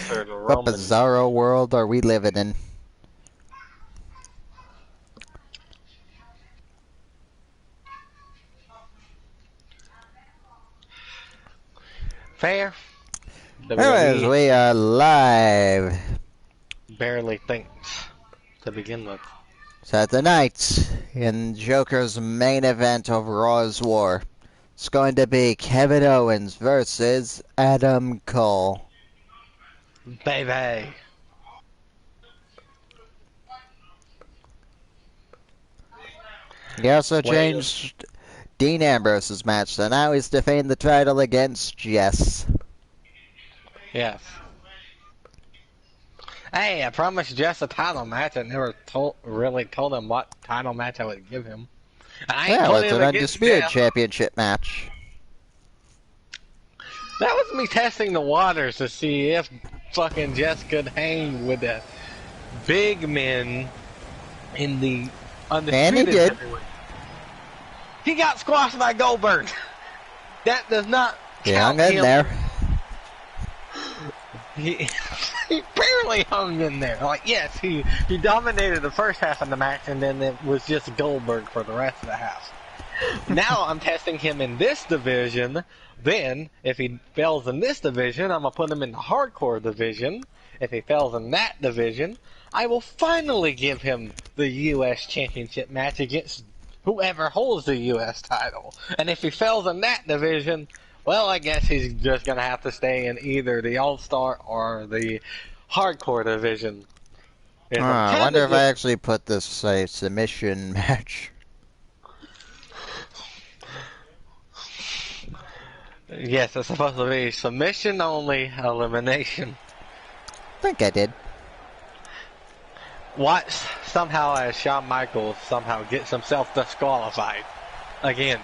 What bizarro world are we living in? Fair. Anyways, we are live. Barely thinks to begin with. So tonight, in Joker's main event of Raw's War, it's going to be Kevin Owens versus Adam Cole. Baby. He also changed Dean Ambrose's match, so now he's defending the title against Jess. Yes. Hey, I promised Jess a title match. I never really told him what title match I would give him. Yeah, it's an undisputed championship match. That was me testing the waters to see if fucking Jess could hang with the big men in the undisputed. And he did. He got squashed by Goldberg. That does not count hung in there. He barely hung in there. Like, yes, he dominated the first half of the match, and then it was just Goldberg for the rest of the half. Now I'm testing him in this division. Then, if he fails in this division, I'm going to put him in the hardcore division. If he fails in that division, I will finally give him the U.S. Championship match against whoever holds the U.S. title. And if he fails in that division, well, I guess he's just going to have to stay in either the All-Star or the hardcore division. I wonder if I actually put this a submission match. Yes, it's supposed to be submission only, elimination. I think I did. Watch somehow as Shawn Michaels somehow gets himself disqualified again.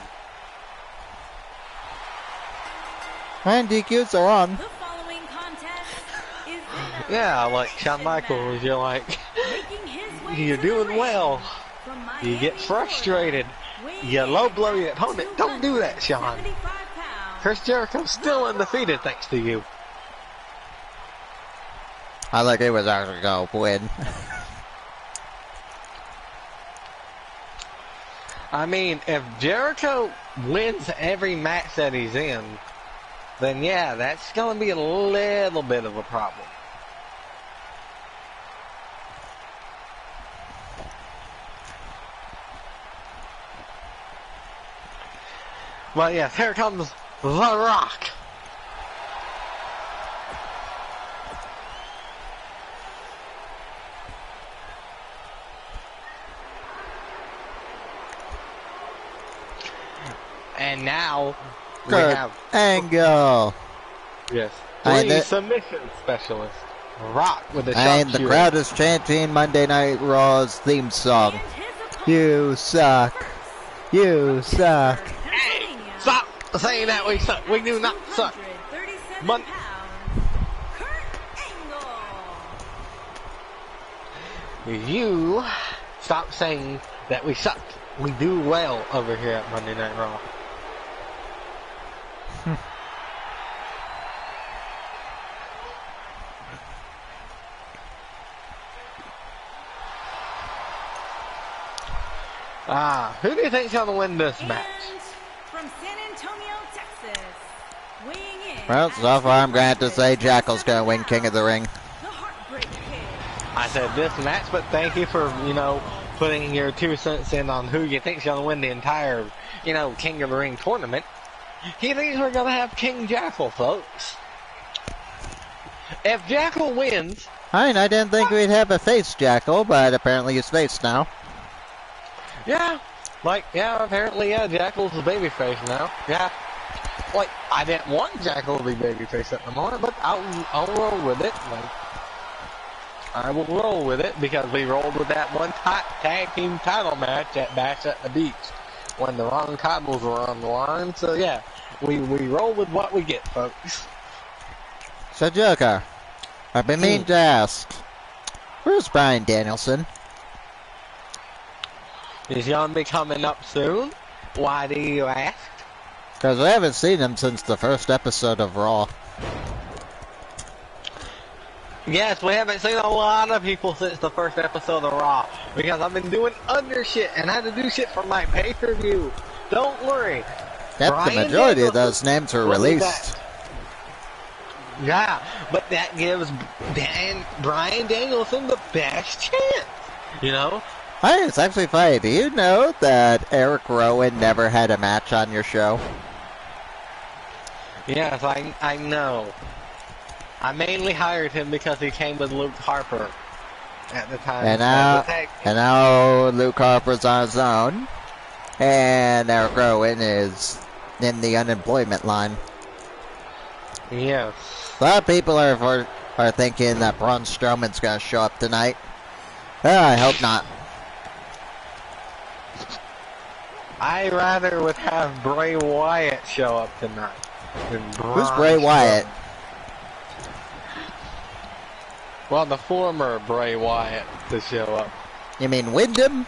And DQs are on. The following contest is yeah, like Shawn Michaels, you're like, you're doing well. You get frustrated. You low blow your opponent. Don't do that, Shawn. Chris Jericho's still undefeated thanks to you. I think he was actually going to win. I mean, if Jericho wins every match that he's in, then yeah, that's going to be a little bit of a problem. Well, yes, here comes The Rock. And now we have Angle. Yes. Three submission specialists. Rock with the And the crowd is chanting Monday Night Raw's theme song. You suck. You suck. Hey, stop saying that we suck. We do not suck. You stop saying that we suck. We do well over here at Monday Night Raw. Who do you think's gonna win this match? From San Antonio, Texas, weighing in. Well, so far I'm going to have to say Jackal's going to win King of the Ring. The Heartbreak Kid. I said this match, but thank you for, putting your 2 cents in on who you think's gonna win the entire, King of the Ring tournament. He thinks we're gonna have King Jackal, folks. If Jackal wins... I didn't think we'd have a face Jackal, but apparently he's face now. Yeah, apparently, Jackal's a babyface now. Yeah. Like, I didn't want Jackal to be babyface at the moment, but I'll roll with it. I will roll with it because we rolled with that one tag team title match at Bash at the Beach when the wrong titles were on the line. So yeah, we roll with what we get, folks. So Joker, I've been meaning to ask, where's Bryan Danielson? He's gonna be coming up soon. Why do you ask? Because we haven't seen him since the first episode of Raw. Yes, we haven't seen a lot of people since the first episode of Raw because I've been doing other shit and I had to do shit for my pay-per-view. Don't worry. Yep, the majority of those names were released. Yeah, but that gives Bryan Danielson the best chance, you know? Hey, it's actually funny. Do you know that Eric Rowan never had a match on your show? Yes, I know. I mainly hired him because he came with Luke Harper at the time. And now Luke Harper's on his own, and Eric Rowan is in the unemployment line. Yes. A lot of people are thinking that Braun Strowman's going to show up tonight. I hope not. I rather would have Bray Wyatt show up tonight than Who's Bray Wyatt? Well, the former Bray Wyatt to show up. You mean Wyndham?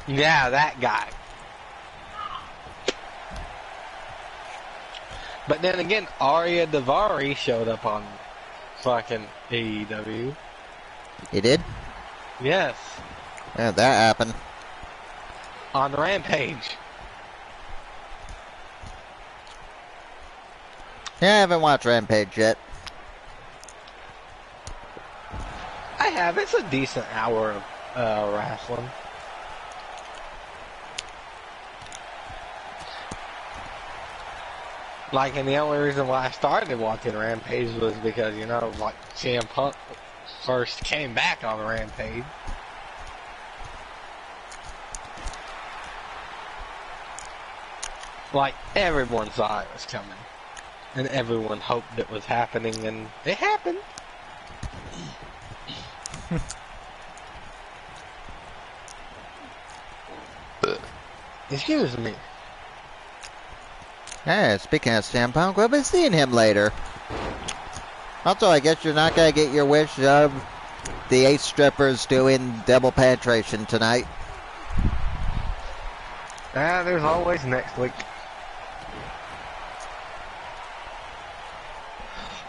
Yeah, that guy. But then again, Arya Daivari showed up on fucking AEW. He did? Yes. Yeah, that happened. On Rampage. Yeah, I haven't watched Rampage yet. I have. It's a decent hour of wrestling. Like, and the only reason why I started watching Rampage was because, you know, like, CM Punk first came back on Rampage. Like, everyone saw it was coming. And everyone hoped it was happening, and it happened. Excuse me. Yeah, speaking of CM Punk, we'll be seeing him later. Also, I guess you're not going to get your wish of the 8 strippers doing double penetration tonight. There's always next week.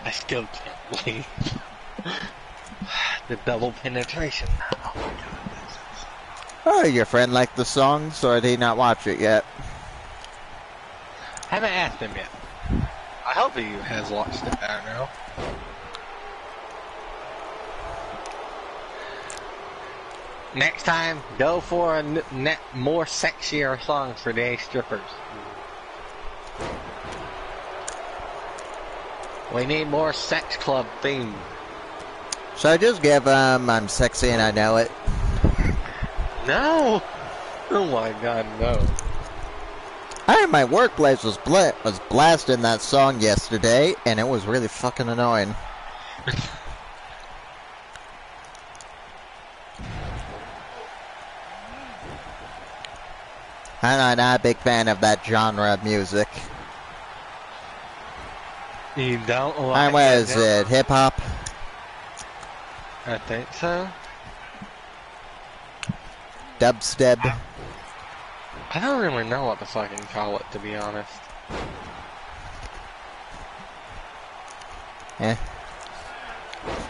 I still can't believe the double penetration. Oh my god. Oh, your friend liked the songs, or did he not watch it yet? Haven't asked him yet. I hope he has watched it by now. Next time, go for a more sexier song for the 8 strippers. We need more sex club theme. Should I just give I'm sexy and I know it? No! Oh my god, no. My workplace was blasting that song yesterday, and it was really fucking annoying. I'm not a big fan of that genre of music. You don't like what is it? Hip hop? I think so. Dubstep? I don't really know what to fucking call it, to be honest. Eh.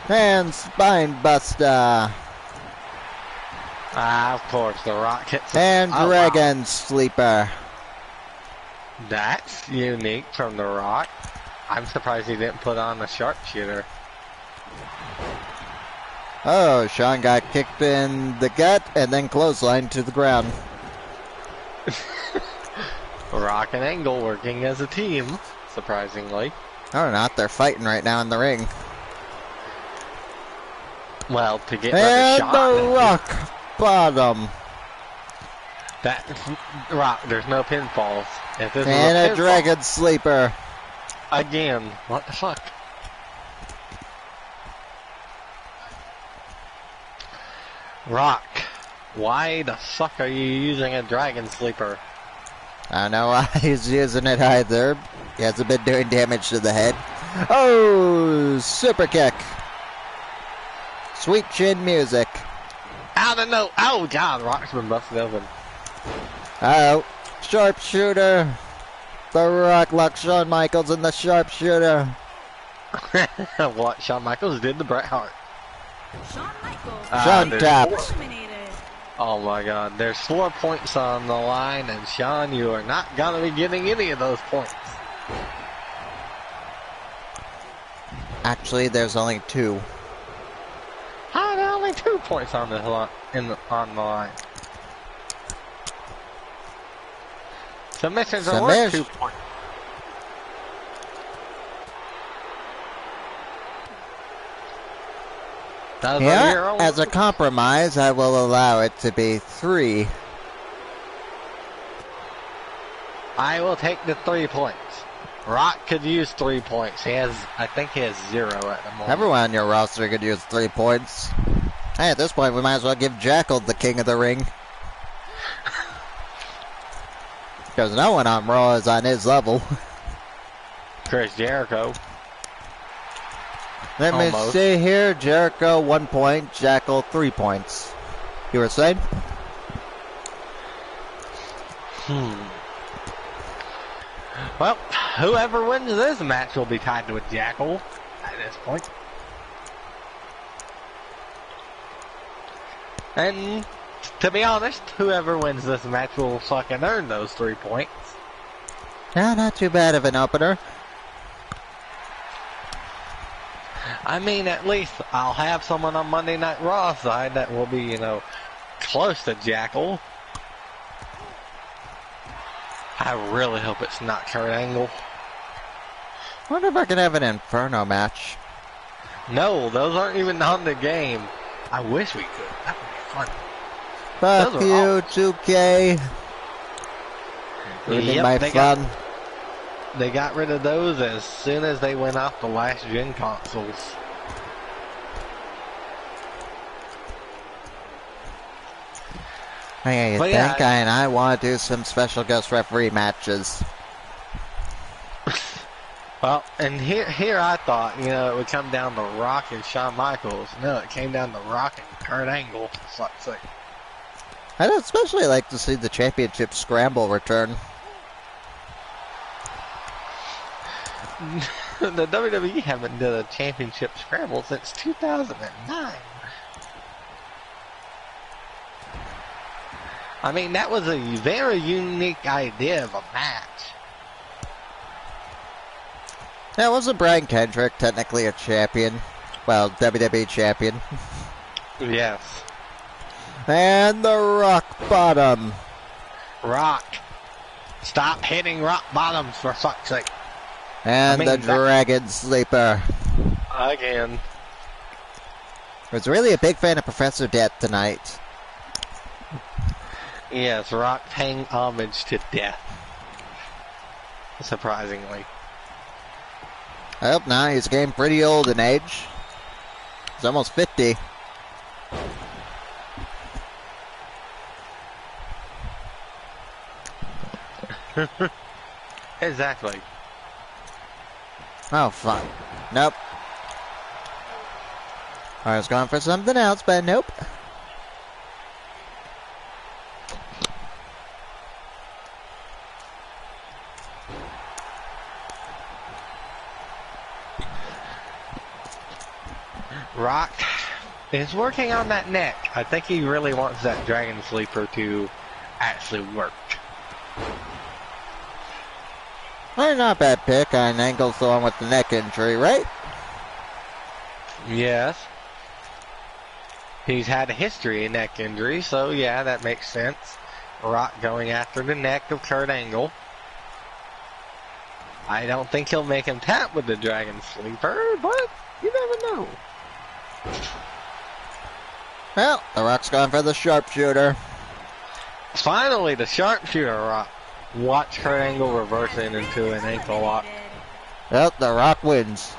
And Spine Buster. Of course, the Rock hits. And Dragon Sleeper. That's unique from the Rock. I'm surprised he didn't put on the sharpshooter. Oh, Sean got kicked in the gut and then clotheslined to the ground. Rock and Angle working as a team, surprisingly. Or not, they're fighting right now in the ring. Well, to get and shot. The Rock Bottom. That Rock, there's no pinfalls. If this and was a Dragon Sleeper. Again, what the fuck? Rock, why the fuck are you using a Dragon Sleeper? I don't know why he's using it either. He hasn't been doing damage to the head. Oh, super kick. Sweet chin music. Out of no. Oh god, Rock's been busted open. Oh, sharpshooter. The Rock locks Shawn Michaels in the sharpshooter. What Shawn Michaels did to Bret Hart. Shawn Michaels Shawn tapped. eliminated. Oh my god, there's 4 points on the line, and Shawn, you are not gonna be getting any of those points. Actually, there's only 2. How are there only 2 points on the line? On the line. Submissions are worth 2 points. Yeah, as a compromise, I will allow it to be 3. I will take the 3 points. Rock could use 3 points. I think he has 0 at the moment. Everyone on your roster could use 3 points. Hey, at this point, we might as well give Jackal the king of the ring. Because no one on Raw is on his level. Chris Jericho. Let me see here. Jericho 1 point, Jackal 3 points. You were saying? Well, whoever wins this match will be tied with Jackal at this point. And to be honest, whoever wins this match will fucking earn those 3 points. Yeah, not too bad of an opener. I mean, at least I'll have someone on Monday Night Raw side that will be, close to Jackal. I really hope it's not Kurt Angle. Wonder if I can have an Inferno match. No, those aren't even on the game. I wish we could. That would be fun. Fuck you, 2K. Ruining my fun. They got rid of those as soon as they went off the last gen consoles. Hey, you think I want to do some special guest referee matches? Well, and here I thought, it would come down to Rock and Shawn Michaels. No, it came down to Rock and Kurt Angle, for fuck's sake. I'd especially like to see the championship scramble return. The WWE haven't done a championship scramble since 2009. I mean, that was a very unique idea of a match. Now, wasn't Brian Kendrick technically a champion? Well, WWE champion. Yes. And the rock bottom. Rock. Stop hitting rock bottoms, for fuck's sake. And the Dragon Sleeper. Again. I was really a big fan of Professor Death tonight. Yes, Rock paying homage to death. Surprisingly. I hope not. He's getting pretty old in age. He's almost 50. Exactly. Oh, fuck. Nope. I was going for something else, but nope. Rock is working on that neck. I think he really wants that Dragon Sleeper to actually work. Well, not a bad pick on Angle's the one with the neck injury, right? Yes. He's had a history of neck injury, so yeah, that makes sense. Rock going after the neck of Kurt Angle. I don't think he'll make him tap with the Dragon Sleeper, but you never know. Well, the Rock's gone for the sharpshooter. Finally, the sharpshooter Rock. Watch Kurt Angle reverse it into an ankle lock. Well, the Rock wins.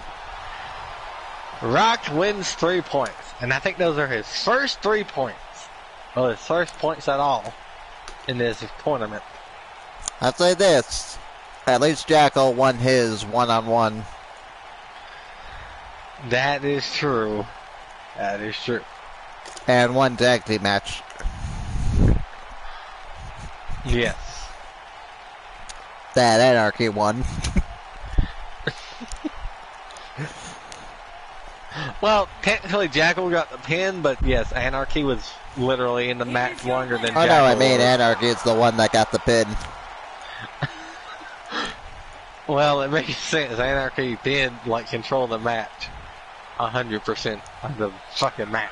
Rock wins 3 points. And I think those are his first 3 points. Well, his first points at all in this tournament. I'd say this. At least Jackal won his one-on-one. That is true. That is true. And one tag team match. Yes. That Anarchy won. Well, technically Jackal got the pin, but yes, Anarchy was literally in the match longer than Oh Jackal no, I mean was. Anarchy is the one that got the pin. Well, it makes sense. Anarchy did, like, control the match 100% of the fucking match.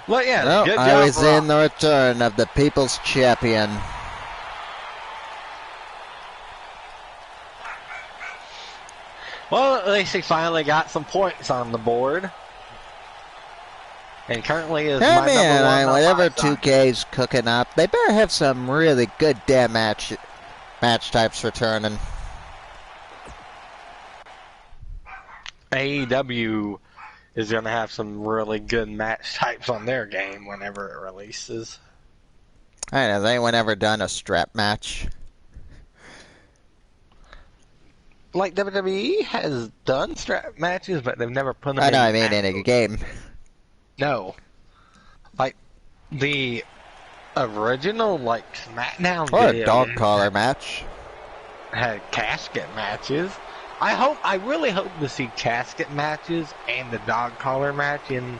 But yeah, Well, good I job, was Rock. in the return of the People's Champion. Well, at least he finally got some points on the board. And currently is I my mean, number one on whatever my side. 2K's cooking up, they better have some really good damn match types returning. AEW is going to have some really good match types on their game whenever it releases. I don't know, has anyone ever done a strap match? Like WWE has done strap matches, but they've never put them I in. know, I mean in a game. No. Like, the original, like, Smackdown Or a video dog game collar match. had casket matches. I really hope to see casket matches and the dog collar match in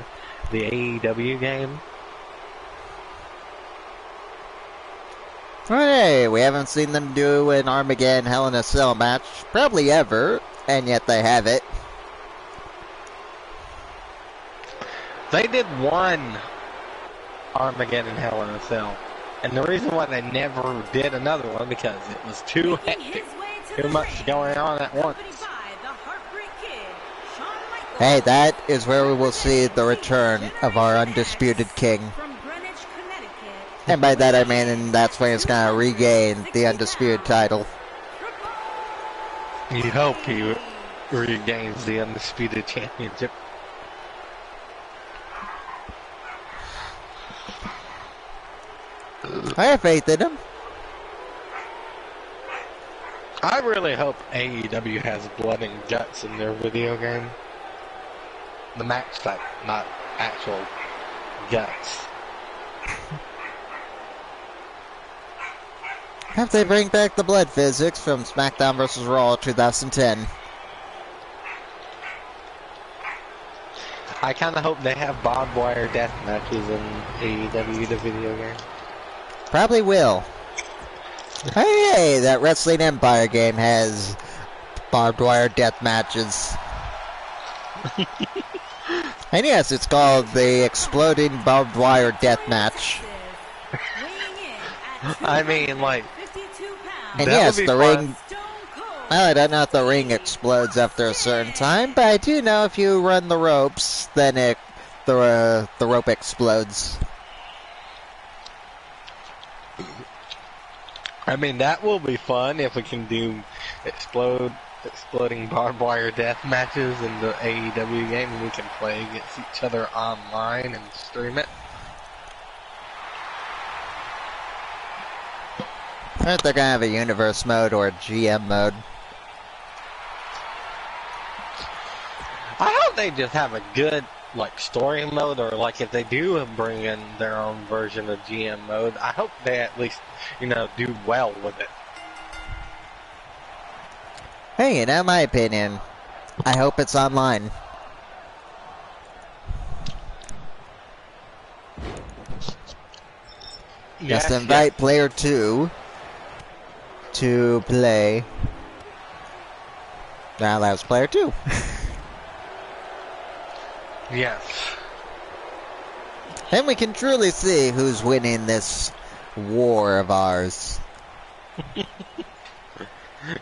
the AEW game. Hey, we haven't seen them do an Armageddon Hell in a Cell match, probably ever, and yet they have it. They did one Armageddon Hell in a Cell. And the reason why they never did another one because it was too hectic. Too much going on at once. Hey, that is where we will see the return of our undisputed king. And by that I mean that's when he's going to regain the undisputed title. You hope he regains the undisputed championship. I have faith in him. I really hope AEW has blood and guts in their video game. The match type, not actual guts. Have they bring back the blood physics from Smackdown vs. Raw 2010? I kind of hope they have barbed wire death matches in AEW, the video game. Probably will. Hey, that Wrestling Empire game has barbed wire death matches. And yes, it's called the Exploding Barbed Wire Death Match. I mean, like, And that yes, would be the fun. ring... Well, I don't know if the ring explodes after a certain time, but I do know if you run the ropes, then the rope explodes. I mean, that will be fun if we can do exploding barbed wire death matches in the AEW game and we can play against each other online and stream it. I think they're gonna have a universe mode or a GM mode. I hope they just have a good, like, story mode, or, like, if they do bring in their own version of GM mode, I hope they at least, do well with it. Hey, in my opinion, I hope it's online. Just invite player 2 to play. Now that was player 2. Yes. Then we can truly see who's winning this war of ours.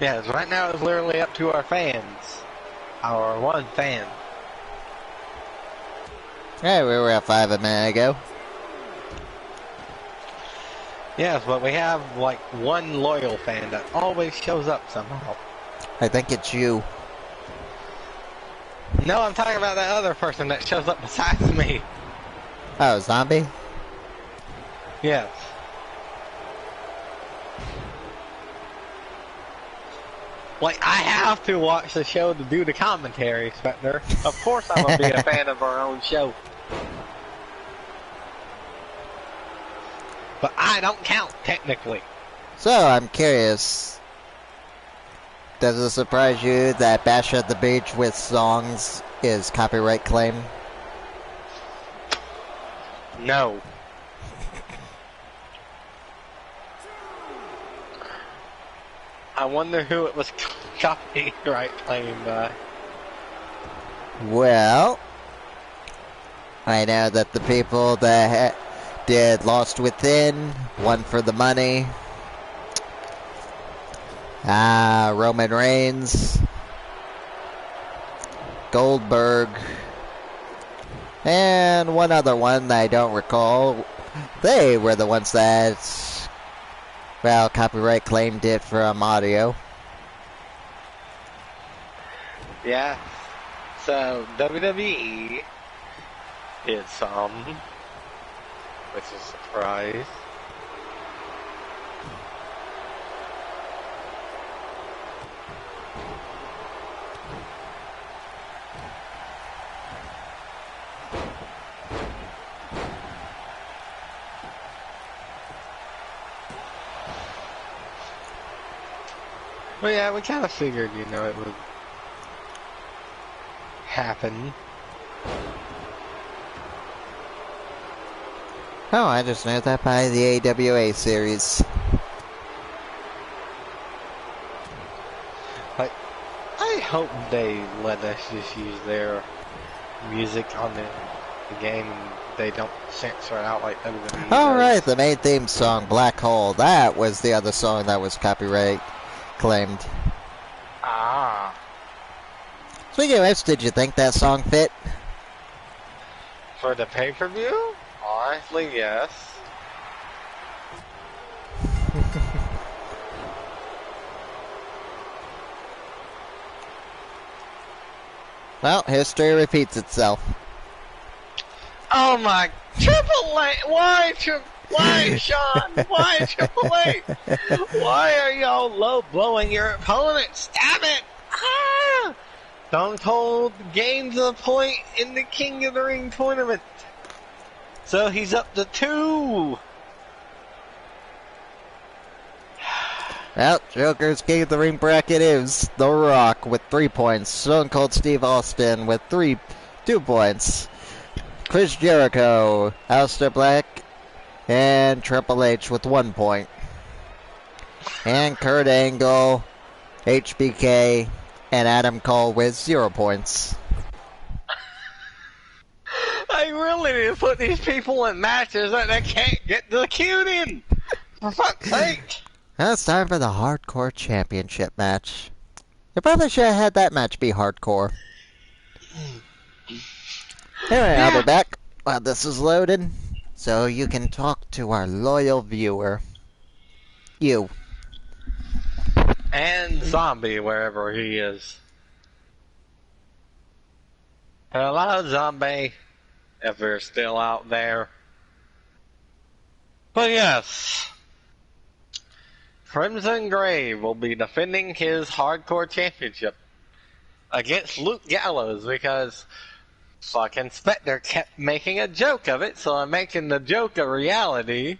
Yes, right now it's literally up to our fans. Our one fan. Hey, we were at 5 a minute ago. Yes, but we have, like, one loyal fan that always shows up somehow. I think it's you. No, I'm talking about that other person that shows up besides me. Oh, zombie? Yes. Like, I have to watch the show to do the commentary, Spectre. Of course I'm going to be a fan of our own show. But I don't count, technically. So, I'm curious. Does it surprise you that Bash at the Beach with songs is copyright claim? No. I wonder who it was copyright claimed by. Well, I know that the people that did Lost Within, One for the Money, Roman Reigns, Goldberg, and one other one I don't recall. They were the ones that, well, copyright claimed it from audio. Yeah. So, WWE did some, which is a surprise. Well, yeah, we kind of figured, you know, it would happen. Oh, I just know that by the AWA series. I hope they let us just use their music on the game and they don't censor it out like WWE does. Alright, the main theme song, Black Hole. That was the other song that was copyright claimed. Ah. Speaking of which, did you think that song fit? For the pay-per-view? Honestly, yes. Well, history repeats itself. Oh my, Triple A, why Sean, why Triple A? Why are y'all low blowing your opponent? Stab it! Ah! Stone Cold gains a point in the King of the Ring tournament. So he's up to 2. Well, Joker's King of the Ring bracket is The Rock with 3 points. Stone Cold Steve Austin with 2 points. Chris Jericho, Aleister Black, and Triple H with 1 point. And Kurt Angle, HBK, and Adam Cole with 0 points. I really need to put these people in matches that they can't get the cute in. For fuck's sake. Now it's time for the Hardcore Championship match. You probably should have had that match be hardcore. Anyway, I'll be back while this is loaded, so you can talk to our loyal viewer. You. And Zombie, wherever he is. Hello, Zombie, if you're still out there. But yes, Crimson Grave will be defending his Hardcore Championship against Luke Gallows because fucking Spectre kept making a joke of it, so I'm making the joke a reality,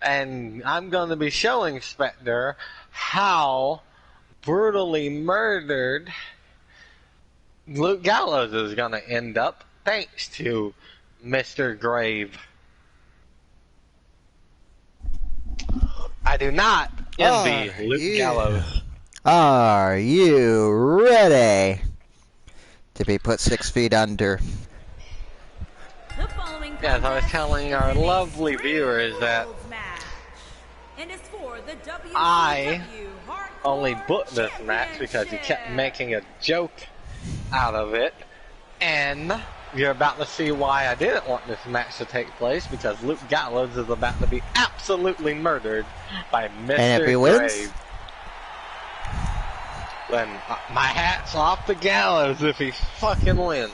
and I'm going to be showing Spectre how brutally murdered Luke Gallows is going to end up thanks to Mr. Grave. I do not envy Luke Gallows. Are you ready to be put 6 feet under? Yes, I was telling our lovely viewers that I only booked this match because he kept making a joke out of it, and you're about to see why I didn't want this match to take place, because Luke Gallows is about to be absolutely murdered by Mr. And if he wins? Then my hat's off to Gallows if he fucking wins.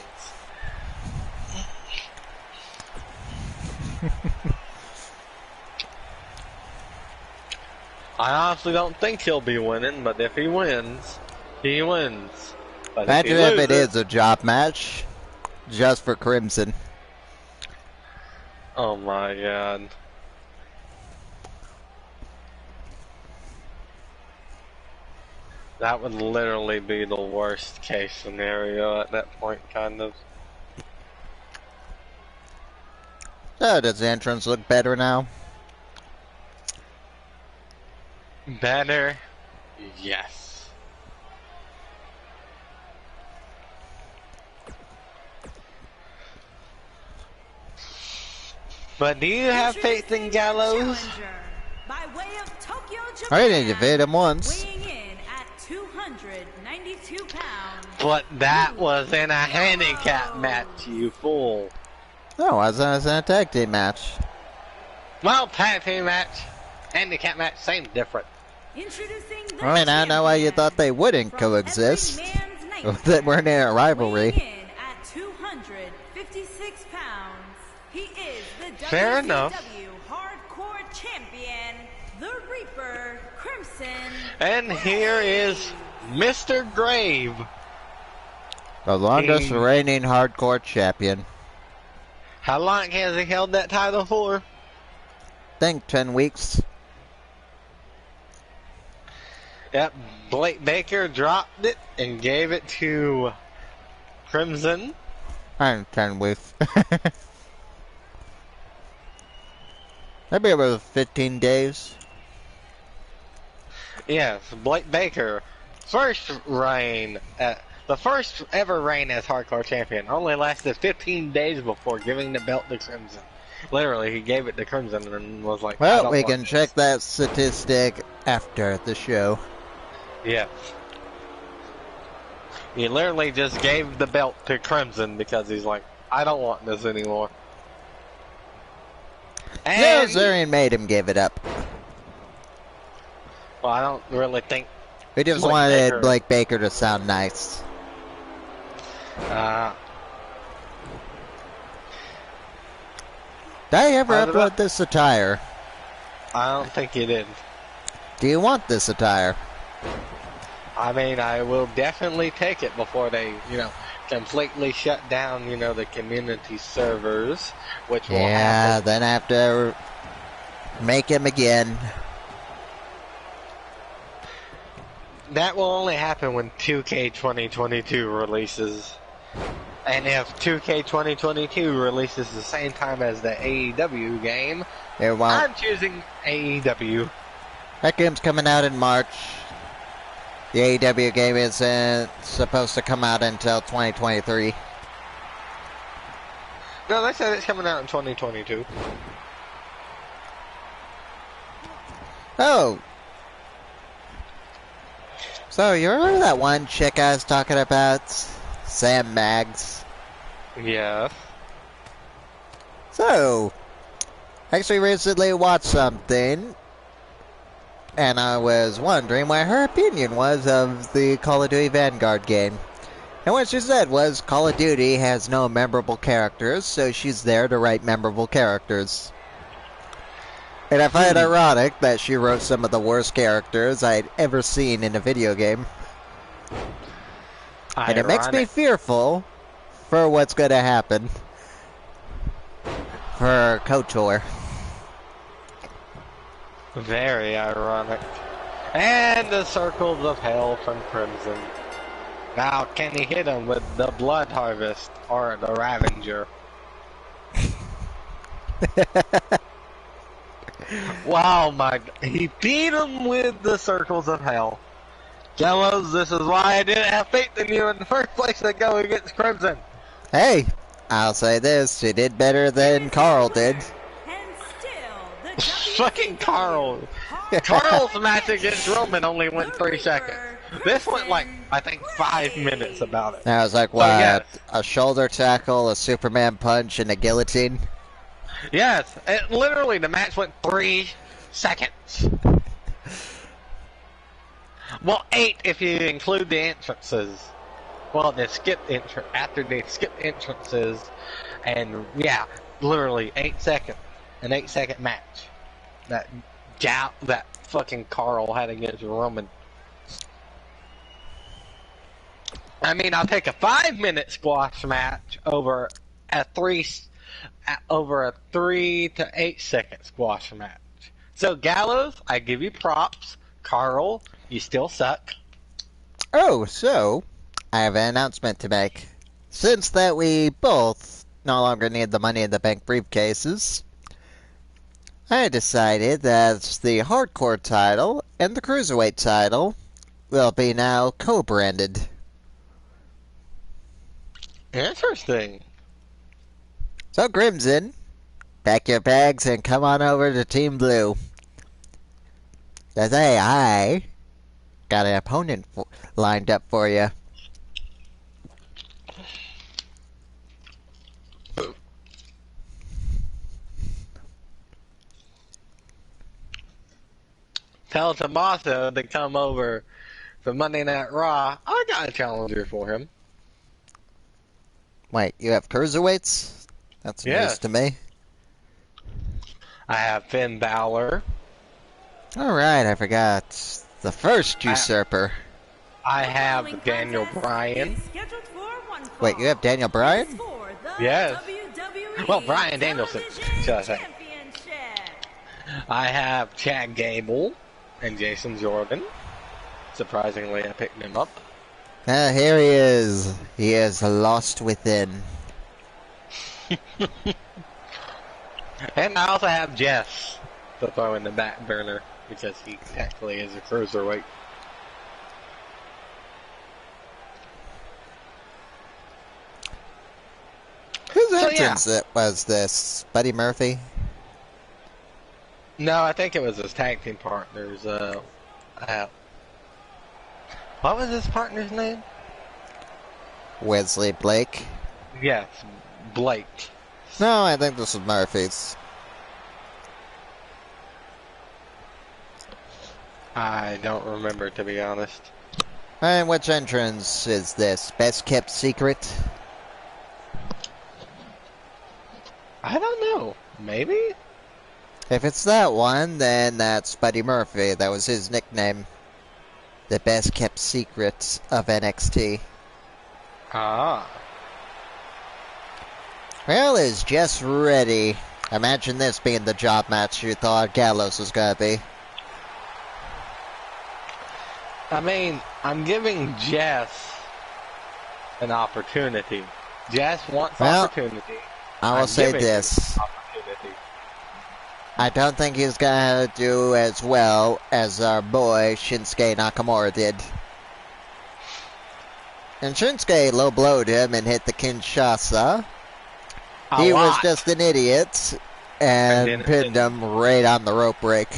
I honestly don't think he'll be winning, but if he wins, he wins. But Imagine if it is a job match, just for Crimson. Oh my god. That would literally be the worst case scenario at that point, kind of. Oh, does the entrance look better now? Better? Yes. But do you have faith in Gallows? By way of Tokyo, I didn't Japan, defeat him once. weighing in at 292 pounds. But that was in a handicap match, you fool. No, I was in a tag team match. Well, tag team match, handicap match, same difference. Introducing the I mean, I don't know why you thought they wouldn't from coexist. every man's nightmare. That weren't in a rivalry. Weighing in at 256 pounds, he is the Fair WCW enough. Hardcore Champion, the Reaper Crimson. And here is Mr. Grave. The longest He- reigning hardcore champion. How long has he held that title for? Think 10 weeks. Yep, Blake Baker dropped it and gave it to Crimson. I'm 10 weeks. Maybe it was 15 days. Yes, Blake Baker, first reign, the first ever reign as hardcore champion, only lasted 15 days before giving the belt to Crimson. Literally, he gave it to Crimson and was like, I Well, don't we want can this. check that statistic after the show. Yeah. He literally just gave the belt to Crimson because he's like, I don't want this anymore. No, And, Zarian made him give it up. well, I don't really think, We just Blake wanted Baker. Blake Baker to sound nice. Did I ever How did upload this attire? I don't think he did. Do you want this attire? I mean, I will definitely take it before they, completely shut down, the community servers, which will Yeah, happen. then I have to make him again. That will only happen when 2K 2022 releases. And if 2K 2022 releases the same time as the AEW game, It won't. I'm choosing AEW. That game's coming out in March. The AEW game isn't supposed to come out until 2023. No, they said it's coming out in 2022. Oh. So, you remember that one chick I was talking about? Sam Maggs. Yeah. So, I actually recently watched something, and I was wondering what her opinion was of the Call of Duty Vanguard game. And what she said was Call of Duty has no memorable characters, so she's there to write memorable characters. And I find it ironic that she wrote some of the worst characters I'd ever seen in a video game. And it makes me fearful for what's going to happen for KOTOR. Very ironic. And the circles of hell from Crimson. Now, can he hit him with the Blood Harvest or the Ravager? Wow, he beat him with the circles of hell. Gallows, this is why I didn't have faith in you in the first place to go against Crimson. Hey, I'll say this, she did better than Carl did. And still, the Fucking Carl. WCW Carl's match against Roman only went 3 seconds. This went like, I think, 5 minutes about it. Now it's like, what, yes. a shoulder tackle, a Superman punch, and a guillotine? Yes, literally the match went 3 seconds. Well, 8 if you include the entrances. Well, they skipped after they skipped entrances, and yeah, literally 8 seconds, an 8-second match. That fucking Carl had against Roman. I mean, I'll take a 5-minute squash match over a 3 to 8 second squash match. So Gallows, I give you props. Carl, you still suck. Oh, so I have an announcement to make. Since that we both no longer need the Money in the Bank briefcases, I decided that the Hardcore title and the Cruiserweight title will be now co-branded. Interesting. So, Crimson, pack your bags and come on over to Team Blue. As I got an opponent lined up for you. Tell Tommaso to come over for Monday Night Raw. I got a challenger for him. Wait, you have Cruiserweights? That's Yes. news to me. I have Finn Balor. Alright, I forgot. The first usurper. I have Daniel Bryan. Wait, you have Daniel Bryan? Yes. Well, Bryan Danielson, should I say. I have Chad Gable and Jason Jordan. Surprisingly, I picked him up. Here he is. He is lost within. And I also have Jess to throw in the back burner because he technically is a cruiserweight. Whose entrance was this? Buddy Murphy? No, I think it was his tag team partners. What was his partner's name? Wesley Blake? Yes, Blake. No, I think this was Murphy's. I don't remember, to be honest. And which entrance is this? Best kept secret? I don't know. Maybe? If it's that one, then that's Buddy Murphy. That was his nickname. The best kept secret of NXT. Ah. Well, is Jess ready? Imagine this being the job match you thought Gallows was gonna be. I mean, I'm giving Jess an opportunity. Jess wants opportunity. I will say this. I don't think he's gonna do as well as our boy Shinsuke Nakamura did. And Shinsuke low-blowed him and hit the Kinshasa. He was just an idiot and pinned him right on the rope break.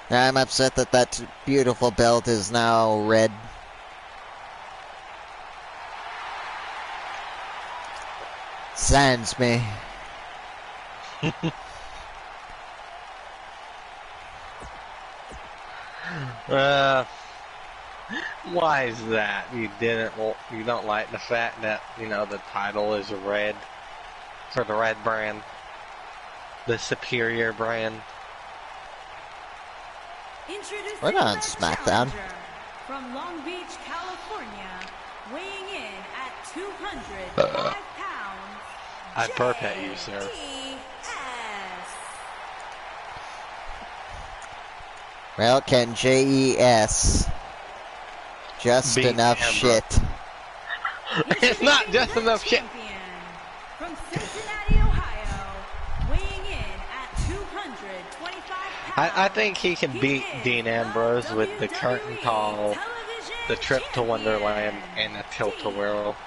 I'm upset that that beautiful belt is now red. Saddens me. Why is that? You don't like the fact that, the title is red for the red brand, the superior brand. We're not on Smackdown. From Long Beach, California, weighing in at 205 pounds. I'd burp at you, sir. Well, can JES just enough shit? It's not just enough shit. From Cincinnati, Ohio, weighing in at 225 pounds. I think he can beat Dean Ambrose with the curtain call, the trip to Wonderland, and the tilt-a-whirl.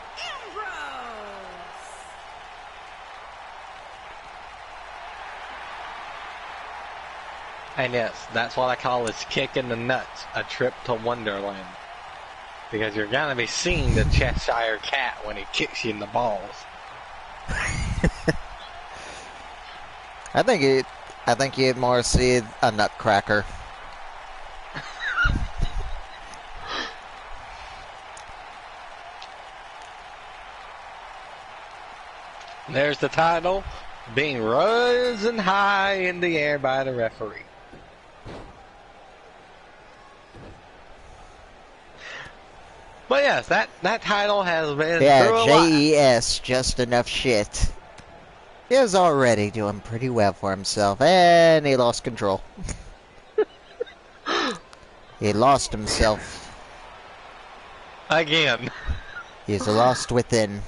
And yes, that's what I call his kick in the nuts, a trip to Wonderland. Because you're gonna be seeing the Cheshire Cat when he kicks you in the balls. I think you'd more see a nutcracker. There's the title, being risen high in the air by the referee. But yes, that title has been Yeah, JES, just enough shit. He was already doing pretty well for himself, and he lost control. He lost himself. Again. He's lost within.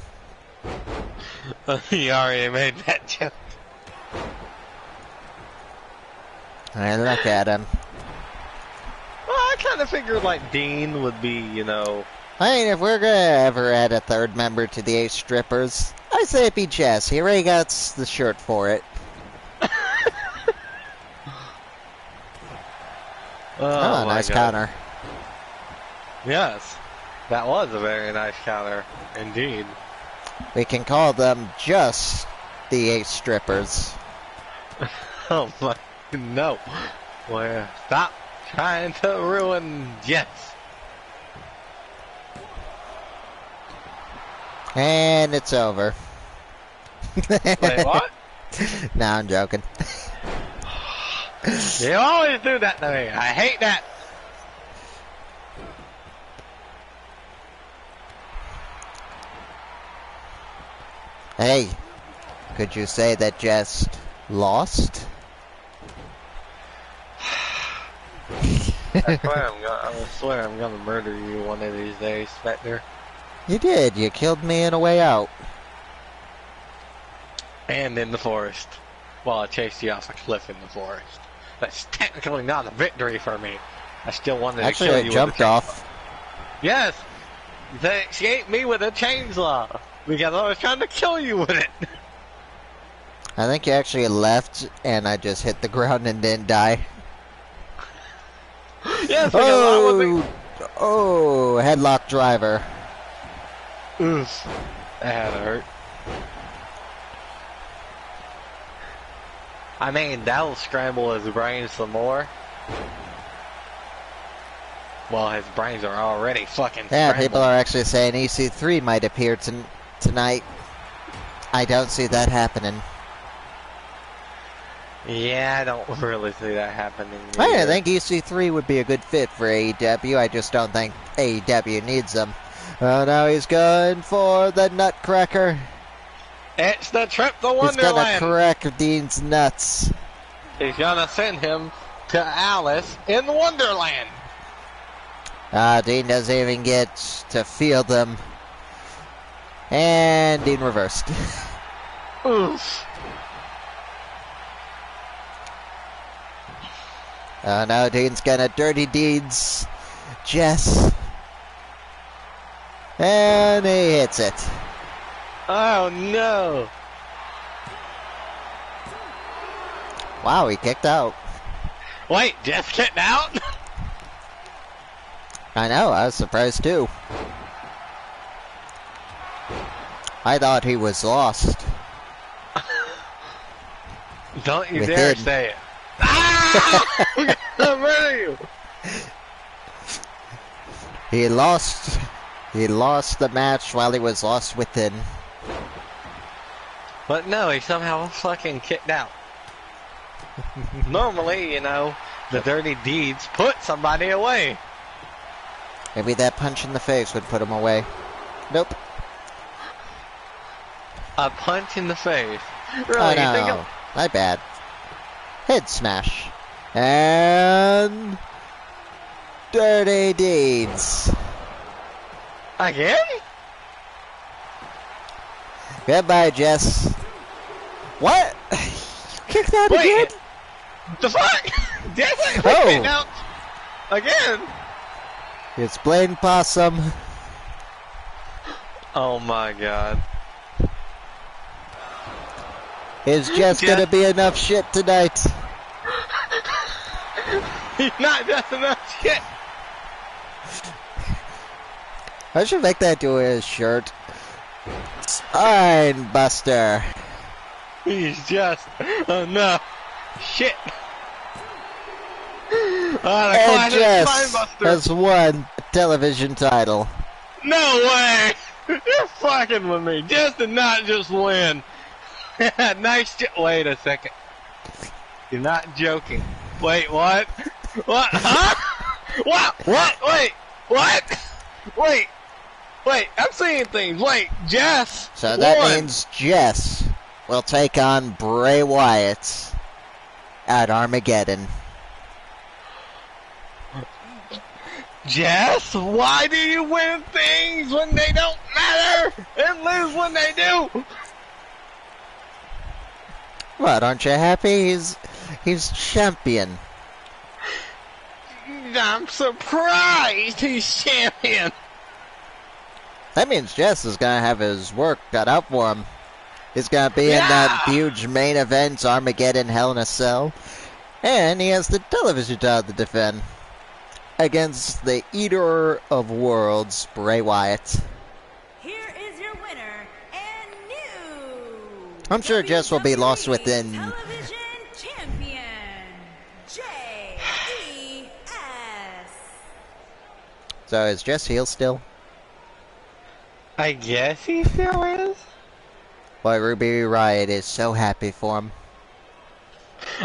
He already made that joke. I look at him. Well, I kind of figured like Dean would be, you know. I mean, if we're gonna ever add a third member to the 8 strippers, I say it be Jess. He already got the shirt for it. Oh, nice counter. Yes, that was a very nice counter, indeed. We can call them just the 8 strippers. Oh my, no. Well, stop trying to ruin Jess. And it's over. Wait, what? No, I'm joking. You always do that to me. I hate that. Hey, could you say that Jess lost? I swear I'm gonna murder you one of these days, Spectre. You did. You killed me on a way out. And in the forest. While I chased you off a cliff in the forest. That's technically not a victory for me. I still wanted to Actually, kill I you jumped with a chainsaw. off. Yes! They escaped me with a chainsaw. Because I was trying to kill you with it. I think you actually left, and I just hit the ground and didn't die. Yes, because I wasn't... Oh, headlock driver. Oof. That had to hurt. I mean, that'll scramble his brains some more. Well, his brains are already fucking Yeah, scrambled. people are actually saying EC3 might appear tonight. I don't see that happening. Yeah, I don't really see that happening. I either. think EC3 would be a good fit for AEW. I just don't think AEW needs them. Oh, now he's going for the Nutcracker. It's the trip to He's Wonderland. gonna crack Dean's nuts. He's gonna send him to Alice in Wonderland. Dean doesn't even get to feel them. And Dean reversed. Oof. Now Dean's gonna dirty deeds Jess. And he hits it. Oh no. Wow, he kicked out. Wait, Jeff kicked out? I know, I was surprised too. I thought he was lost. Don't you Within. dare say it. Ah! I'm gonna murder you. He lost the match while he was lost within. But no, he somehow fucking kicked out. Normally, you know, the dirty deeds put somebody away. Maybe that punch in the face would put him away. Nope. A punch in the face. Really? Oh You think no, my bad. Head smash. And... dirty deeds. Again? Goodbye, Jess. What? You kicked out Wait, again? the fuck? Jess ain't Oh. kicked out again? It's Blaine Possum. Oh my god. Is Jess gonna be enough shit tonight? He's not just enough shit. I should make that to his shirt. Spine Buster. He's just enough shit. The And classic Jess Spinebuster. has won a television title. No way! You're fucking with me. Jess did not just win. Nice. Wait a second. You're not joking. Wait, what? What? Huh? What? What? Wait. What? Wait. Wait. I'm seeing things. Wait. Jess. So that won. means Jess will take on Bray Wyatt at Armageddon. Jess, why do you win things when they don't matter and lose when they do? What, aren't you happy? He's champion. I'm surprised he's champion. That means Jess is gonna have his work cut out for him. He's gonna be in that huge main event, Armageddon Hell in a Cell. And he has the television title to defend against the Eater of Worlds, Bray Wyatt. Here is your winner and new. I'm sure Jess will be lost within. Television champion, J.E.S. So is Jess heel still? I guess he still is. Boy, Ruby Riott is so happy for him.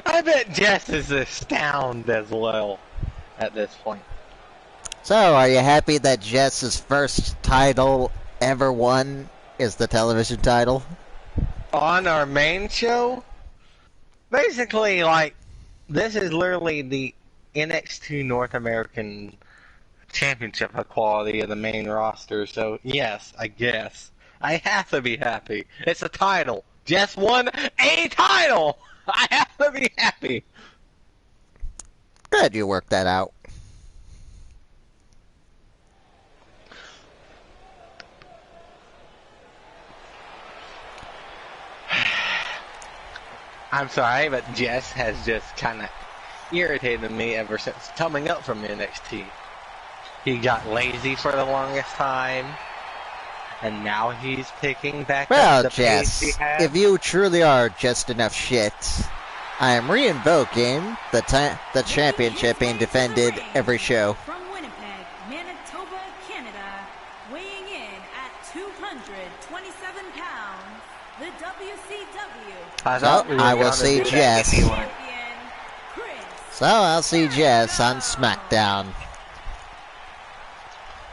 I bet Jess is astounded as well at this point. So, are you happy that Jess's first title ever won is the television title? On our main show, basically, like, this is literally the NXT North American Championship equality of the main roster, so yes, I guess. I have to be happy. It's a title. Jess won a title! I have to be happy. Glad you worked that out. I'm sorry, but Jess has just kind of irritated me ever since coming up from NXT. He got lazy for the longest time, and now he's picking back Well, up the pace he Jess, had. if you truly are just enough shit, I am re-invoking the championship being defended every show. From Winnipeg, Manitoba, Canada, weighing in at 227 pounds, the WCW I will see Jess. champion, Chris. So I'll see Jess on Smackdown.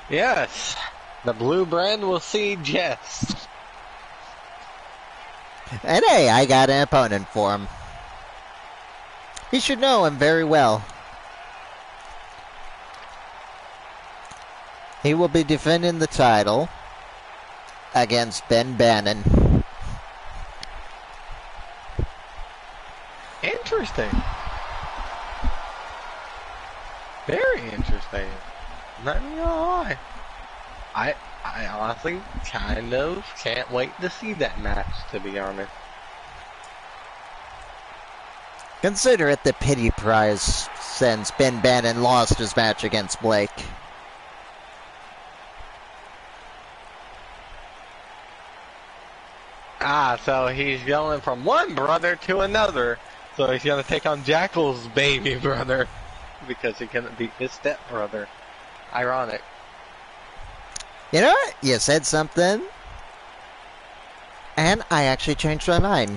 Yes, the blue brand will see Jess. And hey, I got an opponent for him. He should know him very well. He will be defending the title against Ben Bannon. Interesting. Very interesting. Not gonna lie. I honestly kind of can't wait to see that match, to be honest. Consider it the pity prize since Ben Bannon lost his match against Blake. Ah, so he's going from one brother to another. So he's gonna take on Jackal's baby brother because he couldn't beat his stepbrother. Ironic. You know what? You said something, and I actually changed my mind.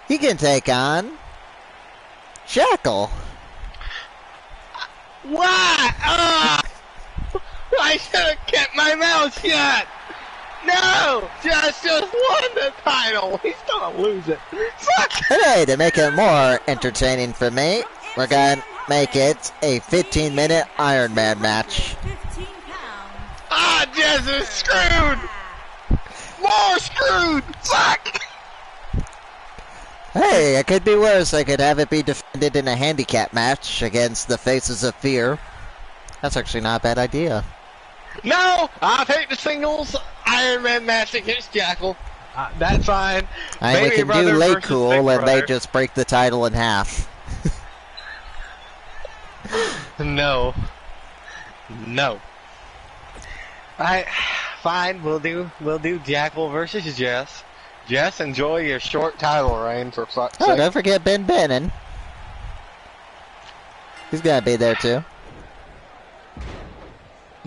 He can take on Jackal. What? I should have kept my mouth shut. No, just won the title. He's gonna lose it. Fuck. Today, to make it more entertaining for me, we're gonna make it a 15-minute Iron Man match. 15 pounds. Ah, Jess is screwed. More screwed. Fuck. Hey, it could be worse. I could have it be defended in a handicap match against the Faces of Fear. That's actually not a bad idea. No, I'll take the singles Iron Man match against Jackal. That's fine. And we Baby can brother do Late versus Cool, big and they brother. just break the title in half. No. No. Fine. We'll do Jackal versus Jess. Jess, enjoy your short title reign for fuck's Oh, sake. don't forget Ben Bannon. He's gonna be there too.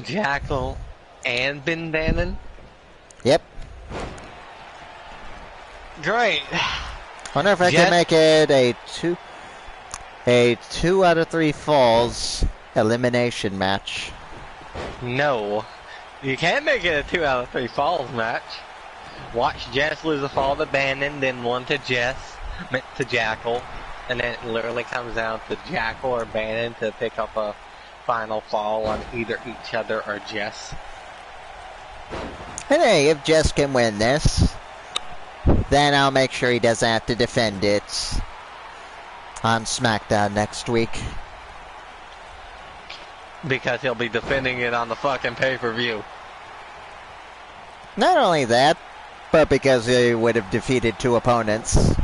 Jackal and Ben Bannon. Yep. Great. Wonder if I Jet- can make it a two out of three falls elimination match. No. You can't make it a 2 out of 3 falls match. Watch Jess lose a fall to Bannon, then one to Jess, meant to Jackal, and then it literally comes down to Jackal or Bannon to pick up a final fall on either each other or Jess. And hey, if Jess can win this, then I'll make sure he doesn't have to defend it on Smackdown next week. Because he'll be defending it on the fucking pay-per-view. Not only that, but because he would have defeated 2 opponents.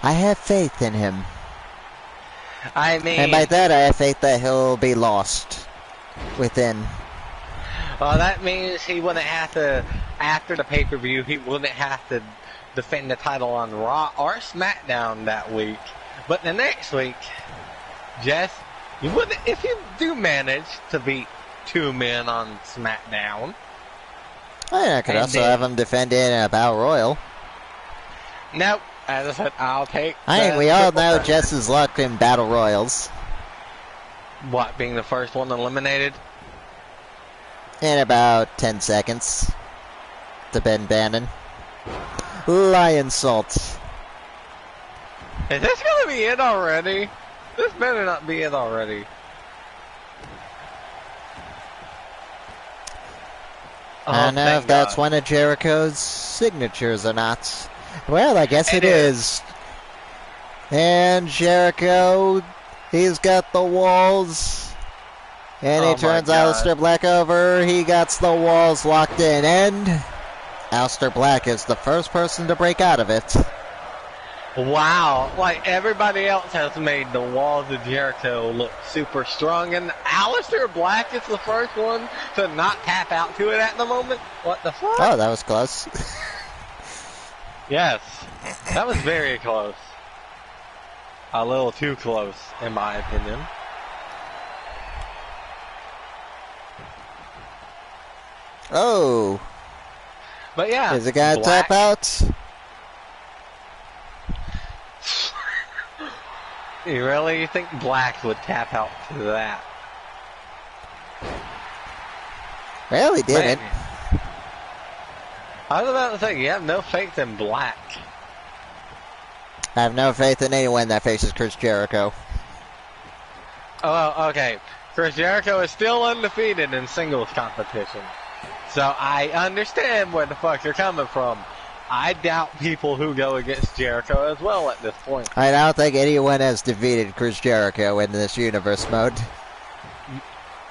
I have faith in him. I mean... And by that, I have faith that he'll be lost within. Well, that means he wouldn't have to, after the pay-per-view, he wouldn't have to defend the title on Raw or SmackDown that week. But the next week, Jess, you wouldn't, if you do manage to beat 2 men on SmackDown. I could also have him defend it in a Battle Royal. Nope. As I said, I'll take. I mean, we all know Jess's luck in Battle Royals. What, being the first one eliminated? In about 10 seconds. To Ben Bannon. Lion Salt. Is this gonna be it already? This better not be it already. I don't know if that's one of Jericho's signatures or not. Well, I guess it is. And Jericho, he's got the walls. And he turns Aleister Black over. He got the walls locked in. And Aleister Black is the first person to break out of it. Wow. Like, everybody else has made the walls of Jericho look super strong. And Aleister Black is the first one to not tap out to it at the moment. What the fuck? Oh, that was close. Yes. That was very close. A little too close, in my opinion. Oh. But yeah. Is it gonna tap out? You really think Black would tap out to that? Well, he didn't. Man. I was about to say, you have no faith in Black. I have no faith in anyone that faces Chris Jericho. Oh, okay. Chris Jericho is still undefeated in singles competition. So I understand where the fuck you're coming from. I doubt people who go against Jericho as well at this point. I don't think anyone has defeated Chris Jericho in this universe mode.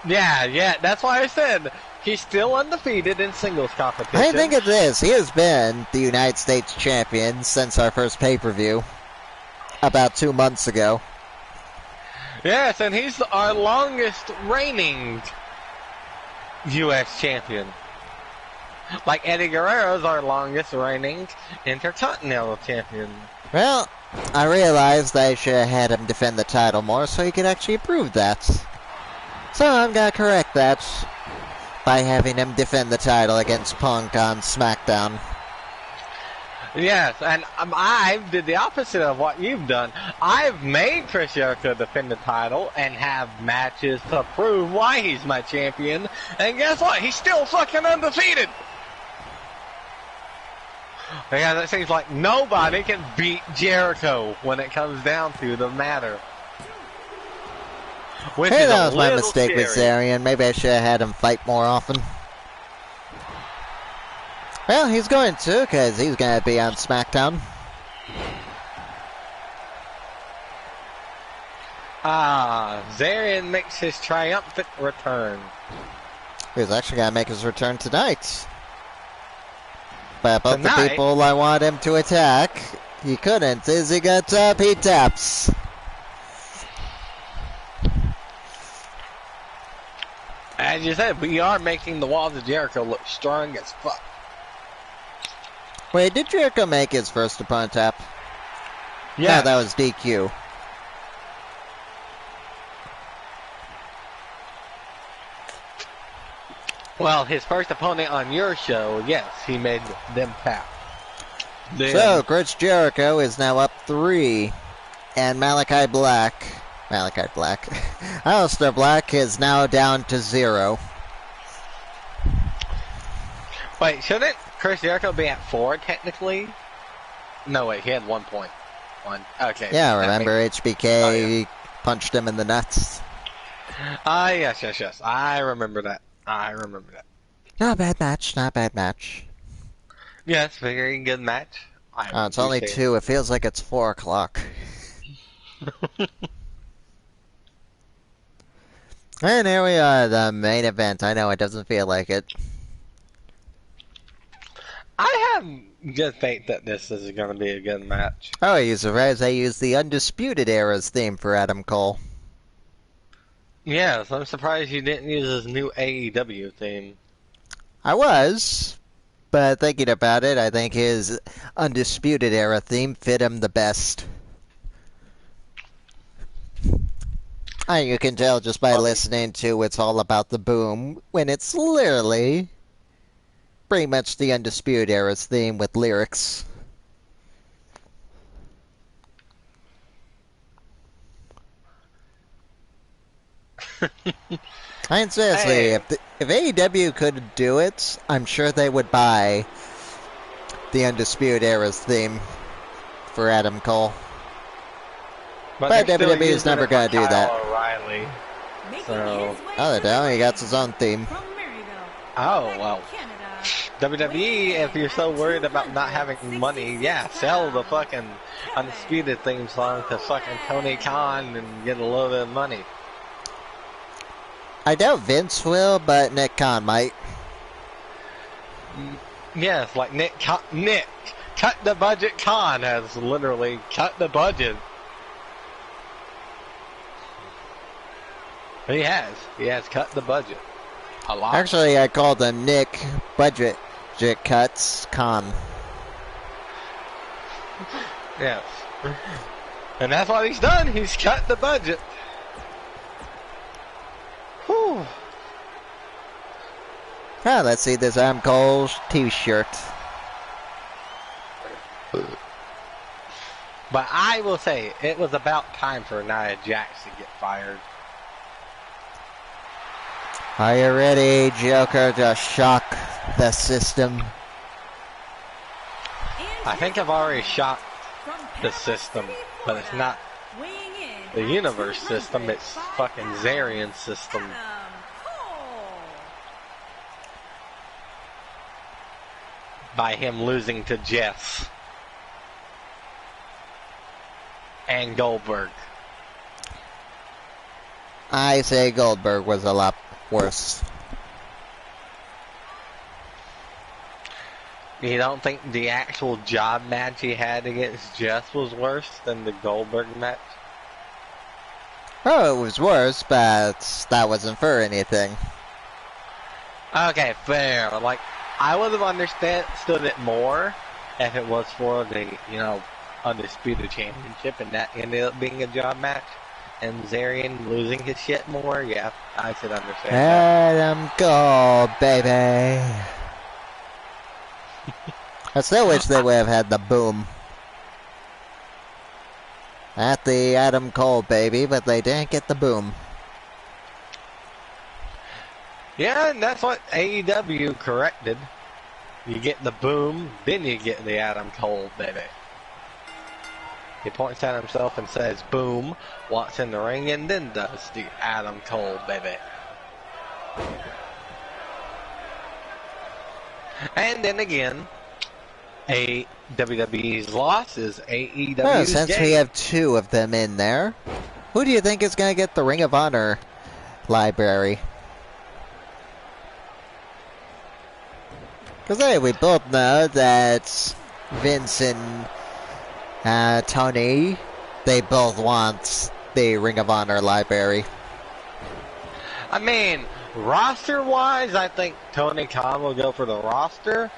Yeah, that's why I said he's still undefeated in singles competition. I think of this. He has been the United States champion since our first pay-per-view. About 2 months ago. Yes, and he's our longest reigning U.S. champion. Like Eddie Guerrero is our longest reigning Intercontinental champion. Well, I realized I should have had him defend the title more so he could actually prove that. So I'm gonna correct that by having him defend the title against Punk on SmackDown. Yes, and I did the opposite of what you've done. I've made Chris Jericho defend the title and have matches to prove why he's my champion. And guess what? He's still fucking undefeated. Because it seems like nobody can beat Jericho when it comes down to the matter. Which Hey, is that was my little mistake with scary. Zarian. Maybe I should have had him fight more often. Well, he's going to, because he's going to be on SmackDown. Zarian makes his triumphant return. He's actually going to make his return tonight. But both the Tonight? people I want him to attack, he couldn't. Is he going to tap? He taps. As you said, we are making the walls of Jericho look strong as fuck. Wait, did Jericho make his first opponent tap? Yeah, No, that was DQ. well, his first opponent on your show, yes, he made them tap. Then, So, Chris Jericho is now up 3. And Aleister Black is now down to 0. wait, shouldn't Chris Jericho be at 4 technically? No, wait, he had 1 point. Okay. Yeah, remember HBK Oh, yeah. punched him in the nuts? Yes. I remember that. Not a bad match, not a bad match. Yes, very good match. It's only 2, it feels like it's 4 o'clock. And here we are, the main event. I know it doesn't feel like it. I have good faith that this is going to be a good match. Oh, are you surprised they used the Undisputed Era's theme for Adam Cole? Yes, I'm surprised you didn't use his new AEW theme. I was, but thinking about it, I think his Undisputed Era theme fit him the best. You can tell just by listening to It's All About the Boom, when it's literally pretty much the Undisputed Era's theme with lyrics. I mean, seriously, Hey. if AEW could do it, I'm sure they would buy the Undisputed Era's theme for Adam Cole. But they're still WWE is using never it going for to do that. Kyle O'Reilly. Making So- his way Oh, they to the don't. He got ring his own theme. from Maryville, Oh, Quebec, well. Canada. WWE, if you're so worried about not having money, yeah, sell the fucking Undisputed theme song to fucking Tony Khan and get a little bit of money. I doubt Vince will, but Nick Khan might. Yes, like Nick, cut the budget. Khan has literally cut the budget. He has cut the budget a lot. Actually, I called him Nick Budget Cuts Khan. Yes, and that's what he's done. He's cut the budget. Whew. Ah, let's see this Adam Cole t-shirt. But I will say, it was about time for Nia Jax to get fired. Are you ready, Joker, to shock the system? I think I've already shocked the system, but it's not the universe system, it's fucking Zarian system. By him losing to Jess and Goldberg. I say Goldberg was a lot worse. You don't think the actual job match he had against Jess was worse than the Goldberg match? Oh, it was worse, but that wasn't for anything. Okay, fair. Like, I would have understood it more if it was for the, Undisputed Championship and that ended up being a job match. And Zarian losing his shit more, yeah, I could understand that. Adam Cole, baby. I still wish they would have had the boom at the Adam Cole, baby, but they didn't get the boom. Yeah, and that's what AEW corrected. You get the boom, then you get the Adam Cole, baby. He points at himself and says, boom, walks in the ring, and then does the Adam Cole, baby. And then again, WWE's loss is AEW's Well, since gain. we have 2 of them in there, who do you think is going to get the Ring of Honor library? Because hey, we both know that Vince and Tony, they both want the Ring of Honor library. I mean, roster-wise, I think Tony Khan will go for the roster,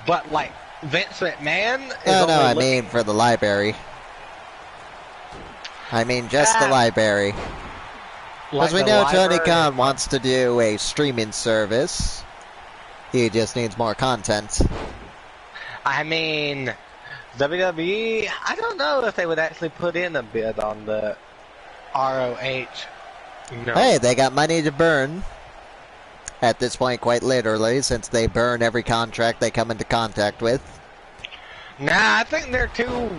but like Vince McMahon is No, only I looking- mean for the library. I mean just the library. like Because we the know Tony library- Khan wants to do a streaming service. He just needs more content. I mean, WWE, I don't know if they would actually put in a bid on the ROH. Hey, they got money to burn. At this point, quite literally, since they burn every contract they come into contact with. Nah, I think they're too,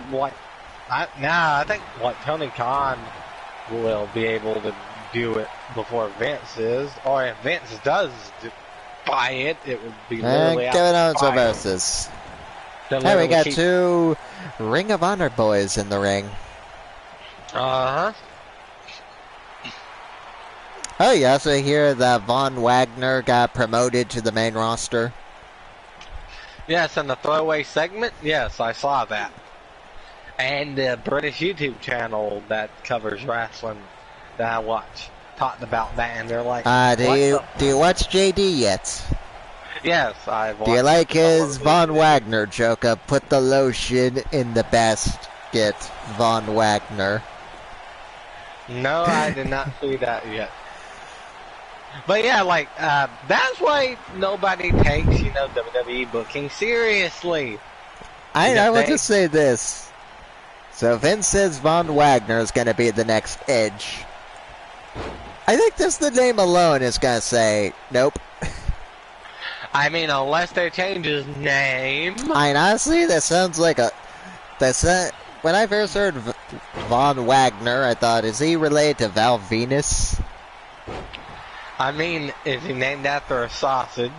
I think, Tony Khan will be able to do it before Vince is. Or if Vince does buy it, it would be literally out. Kevin Owens versus. Hey, we got two Ring of Honor boys in the ring. Uh-huh. Oh, you also hear that Von Wagner got promoted to the main roster? Yes, in the throwaway segment, yes, I saw that. And the British YouTube channel that covers wrestling that I watch talked about that, and they're like, do you watch JD yet? Yes, I've watched. Do you like his Von Wagner joke of put the lotion in the basket, Von Wagner? No, I did not see that yet. But yeah, that's why nobody takes, WWE booking seriously. I would just say this. So Vince says Von Wagner is going to be the next Edge. I think just the name alone is going to say, nope. I mean, unless they change his name. Honestly, that sounds like when I first heard Von Wagner, I thought, is he related to Val Venus? I mean, is he named after a sausage?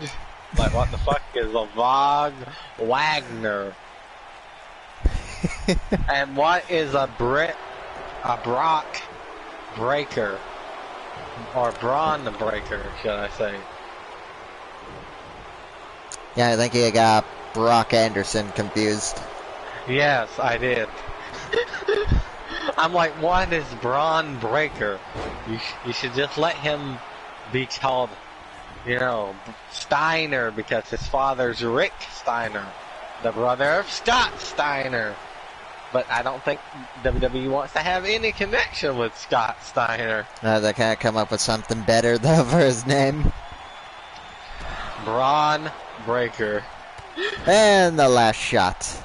Like, what the fuck is a Von Wagner? And what is a Brock Breaker? Or Braun Breaker, should I say? Yeah, I think he got Brock Anderson confused. Yes, I did. I'm like, what is Braun Breaker? You should just let him be called, Steiner, because his father's Rick Steiner, the brother of Scott Steiner. But I don't think WWE wants to have any connection with Scott Steiner. No, they can't come up with something better, though, for his name. Braun Breaker. And the last shot.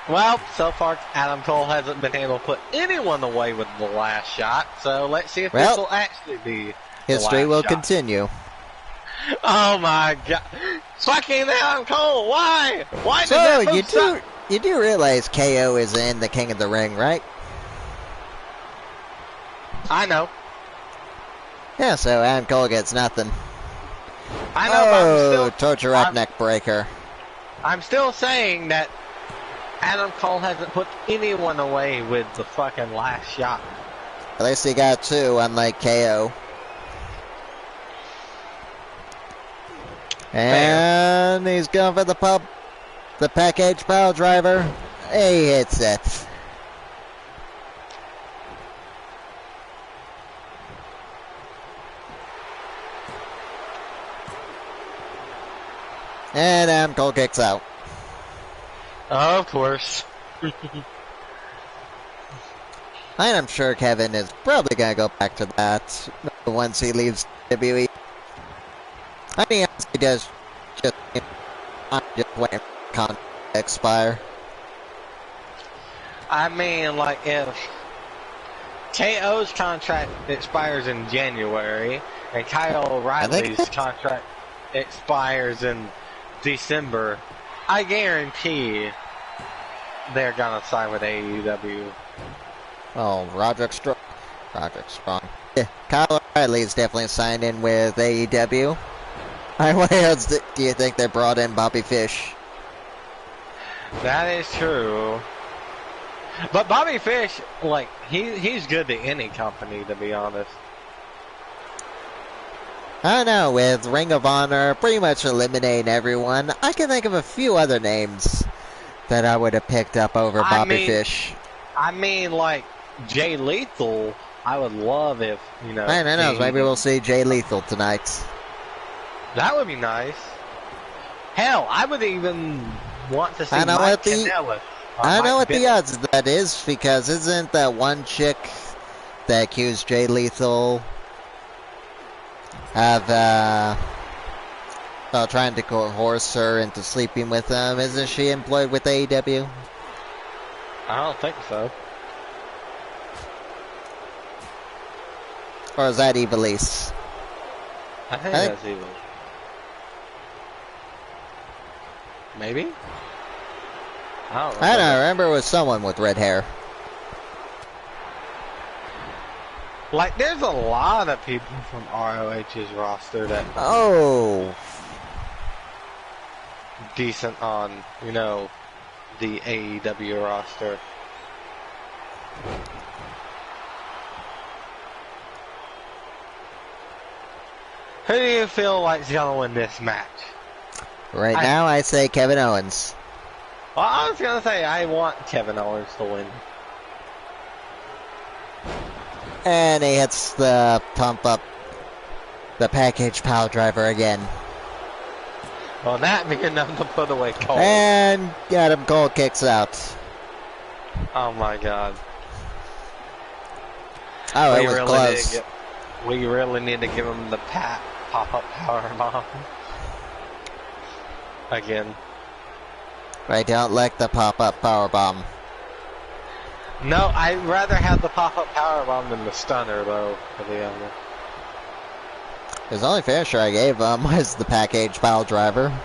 Well, so far Adam Cole hasn't been able to put anyone away with the last shot, so let's see if this will actually be history will shot. Continue. Oh my god. Fucking Adam Cole, why? Why did that you do realize KO is in the King of the Ring, right? I know. Yeah, so Adam Cole gets nothing. I know, but torture up neck breaker. I'm still saying that Adam Cole hasn't put anyone away with the fucking last shot. At least he got two, unlike KO. And he's going for the package pile driver. He hits it. And Adam Cole kicks out. Of course. I'm sure Kevin is probably going to go back to that once he leaves WWE. I think he does just waiting for the contract to expire. I mean, if KO's contract expires in January and Kyle O'Reilly's contract expires in December, I guarantee they're gonna sign with AEW. Oh, Roderick Strong. Yeah, Kyle O'Reilly's definitely signed in with AEW. Why else do you think they brought in Bobby Fish? That is true. But Bobby Fish, he's good to any company, to be honest. I know, with Ring of Honor pretty much eliminating everyone, I can think of a few other names that I would have picked up over Bobby Fish. I mean, Jay Lethal, I would love if, I don't know, maybe we'll see Jay Lethal tonight. That would be nice. Hell, I would even want to see Mike Kanellis. I don't know what the odds of that is, because isn't that one chick that accused Jay Lethal of trying to coerce her into sleeping with him? Isn't she employed with AEW? I don't think so. Or is that Ivelisse? I think that's evil. Maybe? I don't remember it was someone with red hair. Like, there's a lot of people from ROH's roster that decent on, you know, the AEW roster. Who do you feel like's gonna win this match? Right now, I say Kevin Owens. Well, I was gonna say I want Kevin Owens to win. And he hits the pump up, the package pile driver again. Well, that being enough to put away Cole. And Adam Cole kicks out. Oh my God. Oh, it was close. We really need to give him the pop-up powerbomb. Again. I don't like the pop-up powerbomb. No, I'd rather have the pop-up powerbomb than the stunner, though, for the other. His only finisher I gave him was the package pile driver.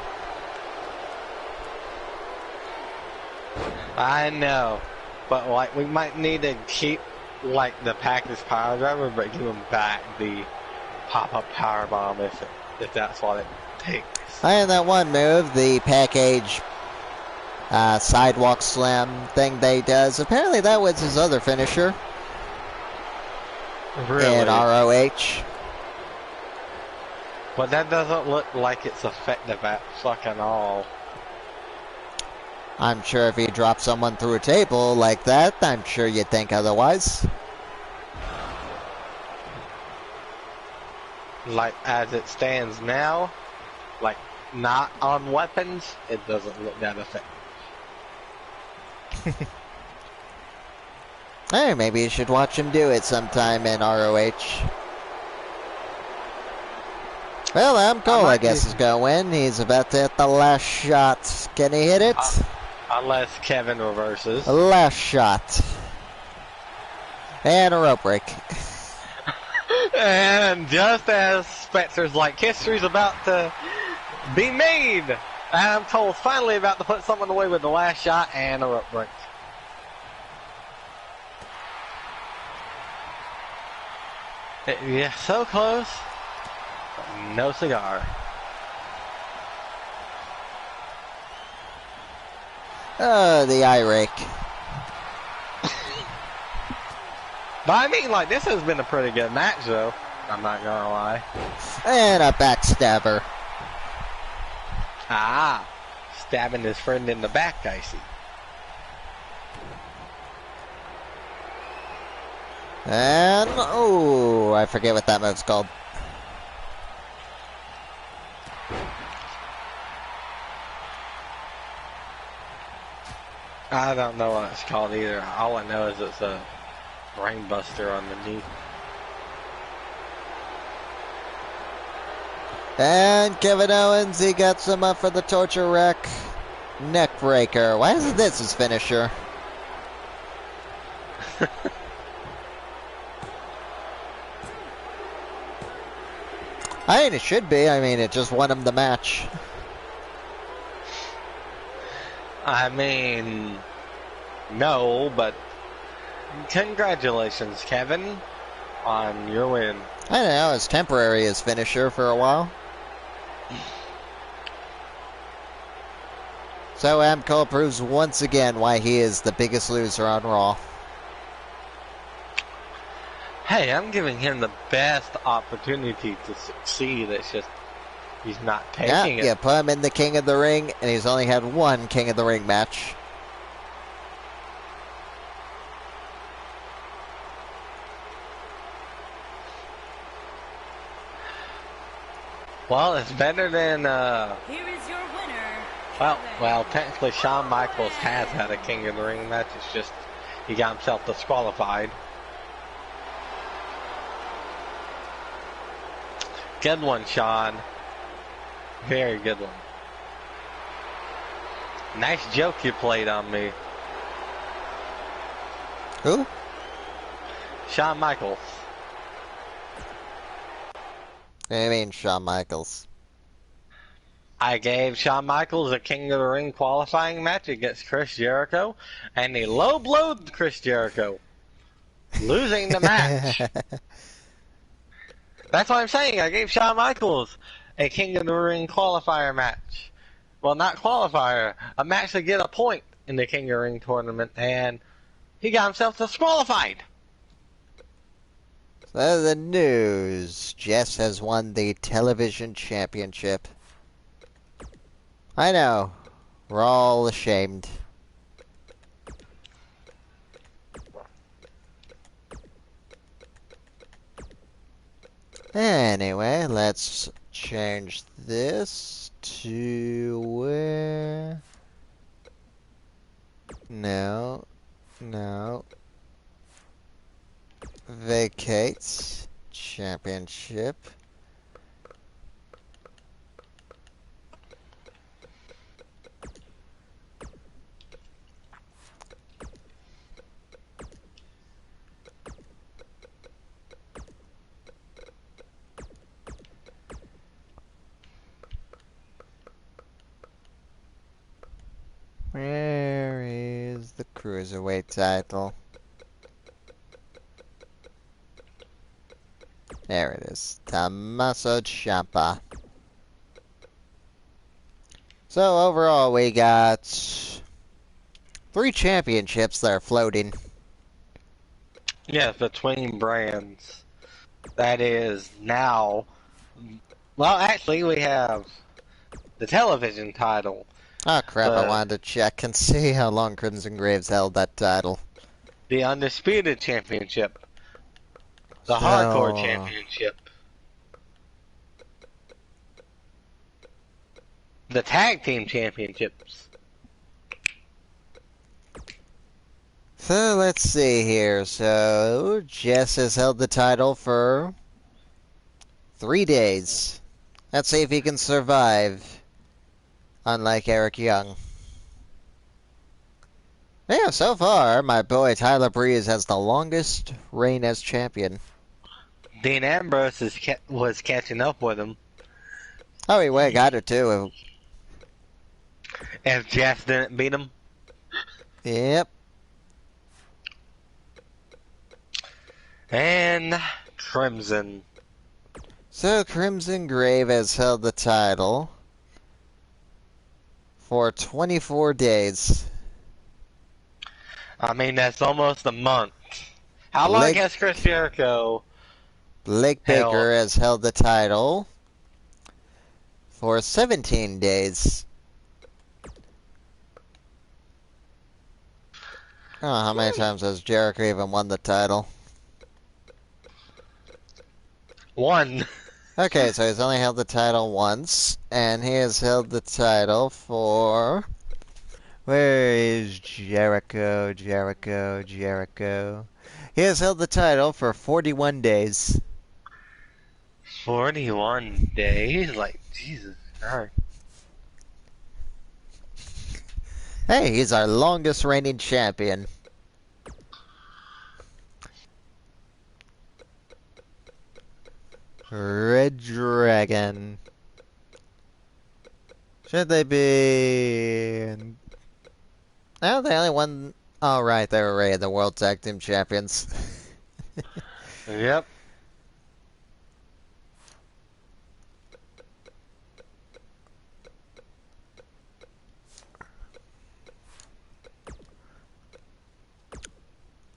I know, but like we might need to keep like the package pile driver, but give him back the pop-up powerbomb if that's what it takes. And that one move, the package sidewalk slam thing they does, apparently that was his other finisher. Really? In ROH. But that doesn't look like it's effective at fucking all. I'm sure if he dropped someone through a table like that, I'm sure you'd think otherwise. Like, as it stands now, like, not on weapons, it doesn't look that effective. Hey, maybe you should watch him do it sometime in ROH. Well, Adam Cole, I guess, is going to win. He's about to hit the last shot. Can he hit it? Unless Kevin reverses. Last shot. And a rope break. And just as Spencer's like, history's about to be made, Adam Cole's finally about to put someone away with the last shot and a rope break. Yeah, so close. No cigar. The eye rake. But I mean, like, this has been a pretty good match, though. I'm not gonna lie. And a backstabber. Ah, stabbing his friend in the back, I see. And, oh, I forget what that move's called. I don't know what it's called either. All I know is it's a brainbuster on the knee. And Kevin Owens, he got some up for the torture rack. Neck breaker. Why isn't this his finisher? I mean, it should be. I mean, it just won him the match. I mean, no, but congratulations, Kevin, on your win. I don't know. It's temporary his finisher for a while. So Adam Cole proves once again why he is the biggest loser on Raw. Hey, I'm giving him the best opportunity to succeed. It's just he's not taking it. Yeah, put him in the King of the Ring, and he's only had one King of the Ring match. Well, it's better than Here is your winner. well, technically Shawn Michaels has had a King of the Ring match. It's just he got himself disqualified. Good one, Shawn. Very good one. Nice joke you played on me. Who? Shawn Michaels. I mean Shawn Michaels. I gave Shawn Michaels a King of the Ring qualifying match against Chris Jericho, and he low-blowed Chris Jericho, losing the match. That's what I'm saying. I gave Shawn Michaels a King of the Ring qualifier match. Well, not qualifier, a match to get a point in the King of the Ring tournament, and he got himself disqualified. So the news. Jess has won the television championship. I know. We're all ashamed. Anyway, let's change this to where... No. Vacates championship. Where is the Cruiserweight title? There it is. Tommaso Ciampa. So overall we got 3 championships that are floating. Yes, between brands. That is now... Well, actually, we have the television title. Oh crap, I wanted to check and see how long Crimson Graves held that title. The Undisputed Championship. The Hardcore Championship. The Tag Team Championships. So let's see here. So Jess has held the title for 3 days. Let's see if he can survive. Unlike Eric Young. Yeah, so far, my boy Tyler Breeze has the longest reign as champion. Dean Ambrose was catching up with him. Oh, he got it too. If Jess didn't beat him. Yep. And Crimson. So Crimson Grave has held the title for 24 days. I mean, that's almost a month. How long has Chris Jericho Blake Baker has held the title for 17 days. Oh, how many times has Jericho even won the title? 1. Okay, so he's only held the title once, and he has held the title for... Where is Jericho? He has held the title for 41 days. 41 days? Like, Jesus Christ. Hey, he's our longest reigning champion. Red Dragon. Should they be... No, they only won... Oh, right, they were already the World Tag Team Champions. Yep.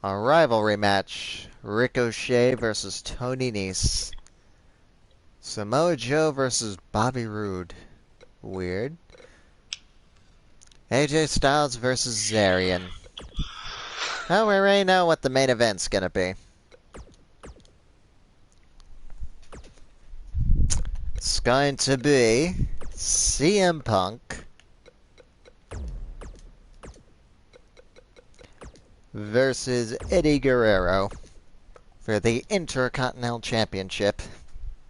A rivalry match. Ricochet versus Tony Nese. Samoa Joe versus Bobby Roode. Weird. AJ Styles versus Zarian. Oh, we already know what the main event's gonna be. It's going to be CM Punk versus Eddie Guerrero for the Intercontinental Championship.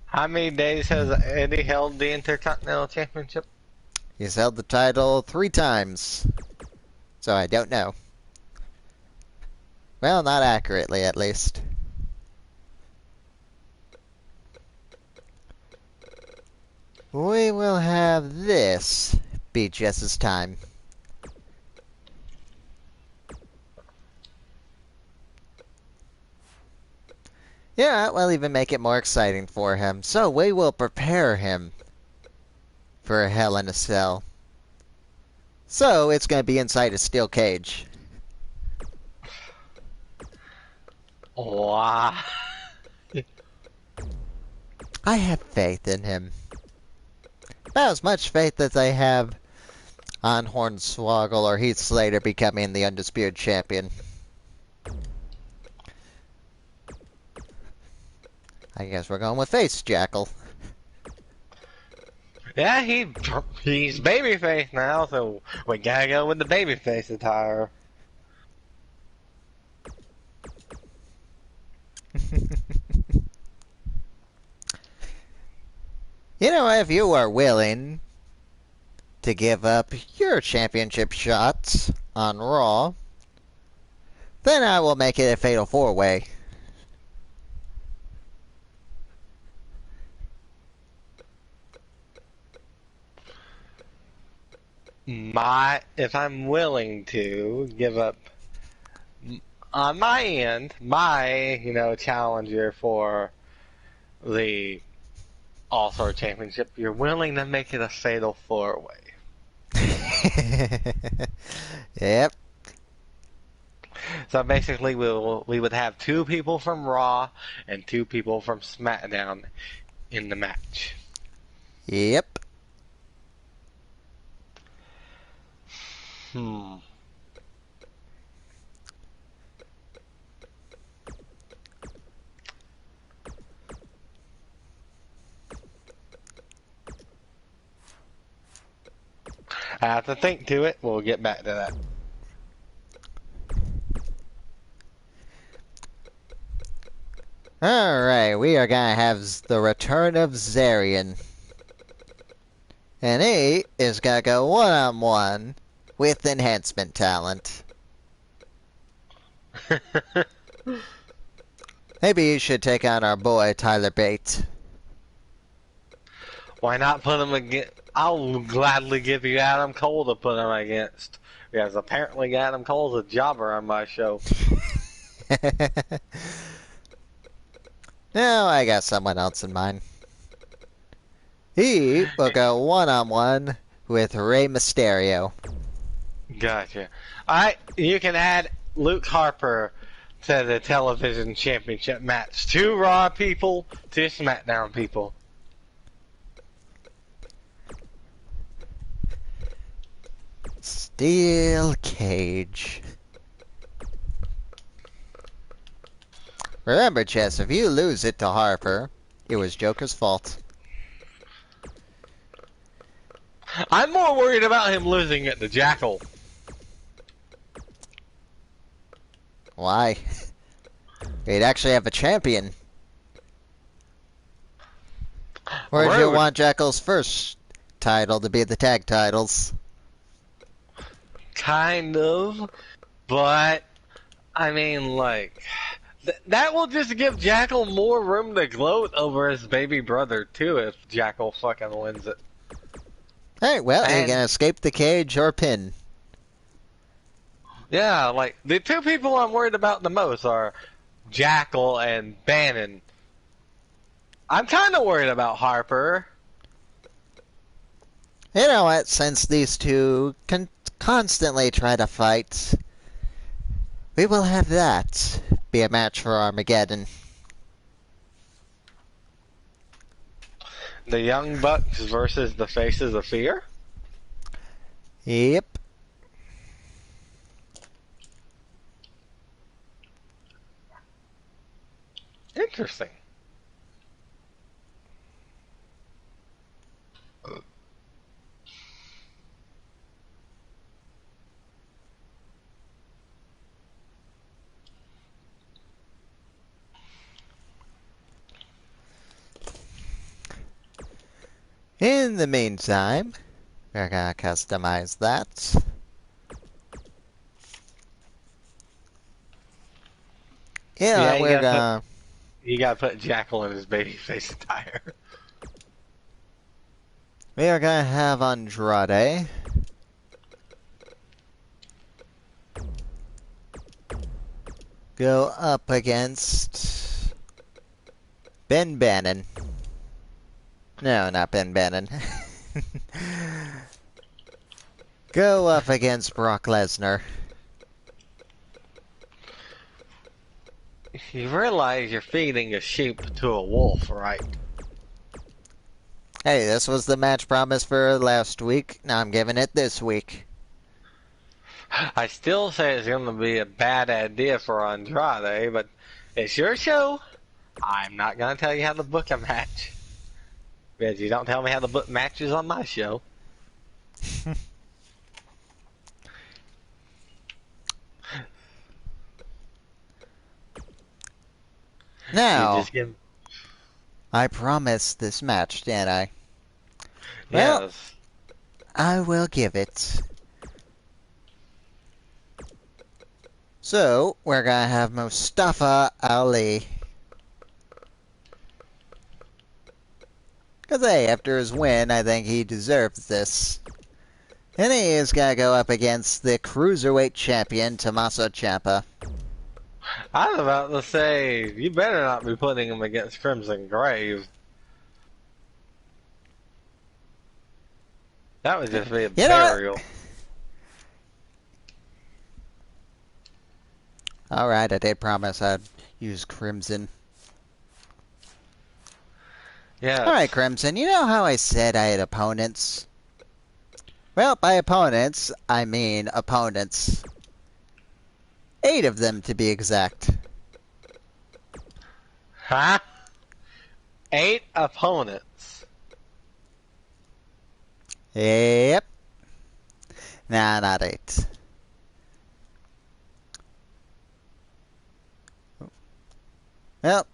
How many days has Eddie held the Intercontinental Championship? He's held the title 3 times. So I don't know. Well, not accurately, at least. We will have this be Jess's time. Yeah, we'll even make it more exciting for him. So we will prepare him for a Hell in a Cell. So it's going to be inside a steel cage. Wow. I have faith in him. About as much faith as I have on Hornswoggle or Heath Slater becoming the undisputed champion. I guess we're going with Face Jackal. Yeah, he's babyface now, so we gotta go with the babyface attire. You know, if you are willing to give up your championship shots on Raw, then I will make it a fatal 4-way. If I'm willing to give up on my end, challenger for the All-Star Championship, you're willing to make it a fatal 4-way. Yep. So basically, we would have 2 people from Raw and 2 people from SmackDown in the match. Yep. I have to think to it. We'll get back to that. Alright, we are gonna have the return of Zarian. And he is gonna go one-on-one with enhancement talent. Maybe you should take on our boy Tyler Bate. Why not put him against? I'll gladly give you Adam Cole to put him against. Because apparently Adam Cole's a jobber on my show. No, I got someone else in mind. He will go one-on-one with Rey Mysterio. Gotcha. Alright, you can add Luke Harper to the television championship match. 2 Raw people, 2 SmackDown people. Steel cage. Remember, Chess, if you lose it to Harper, it was Joker's fault. I'm more worried about him losing it to Jackal. Why? We'd actually have a champion. Or do you want Jackal's first title to be the tag titles? Kind of, but I mean, like, that will just give Jackal more room to gloat over his baby brother too. If Jackal fucking wins it. Alright, well, you can escape the cage or pin. Yeah, like, the 2 people I'm worried about the most are Jackal and Bannon. I'm kind of worried about Harper. You know what? Since these 2 can constantly try to fight, we will have that be a match for Armageddon. The Young Bucks versus the Faces of Fear? Yep. Interesting. In the meantime, we're gonna customize that. Yeah, we're gonna... You gotta put Jackal in his babyface attire. We are gonna have Andrade. Go up against Ben Bannon. No, not Ben Bannon. Go up against Brock Lesnar. You realize you're feeding a sheep to a wolf, right? Hey, this was the match promised for last week. Now I'm giving it this week. I still say it's going to be a bad idea for Andrade, but it's your show. I'm not going to tell you how to book a match. Because you don't tell me how to book matches on my show. Now, You just give... I promised this match, didn't I? Well, Yes. I will give it. So, we're gonna have Mustafa Ali. Because, hey, after his win, I think he deserves this. And he is gonna go up against the Cruiserweight Champion, Tommaso Ciampa. I was about to say, you better not be putting him against Crimson Grave. That would just be a burial. Alright, I did promise I'd use Crimson. Yeah. Alright, Crimson, you know how I said I had opponents? Well, by opponents, I mean opponents. 8 of them, to be exact. Huh? 8 opponents. Yep. Nah, not 8. Well.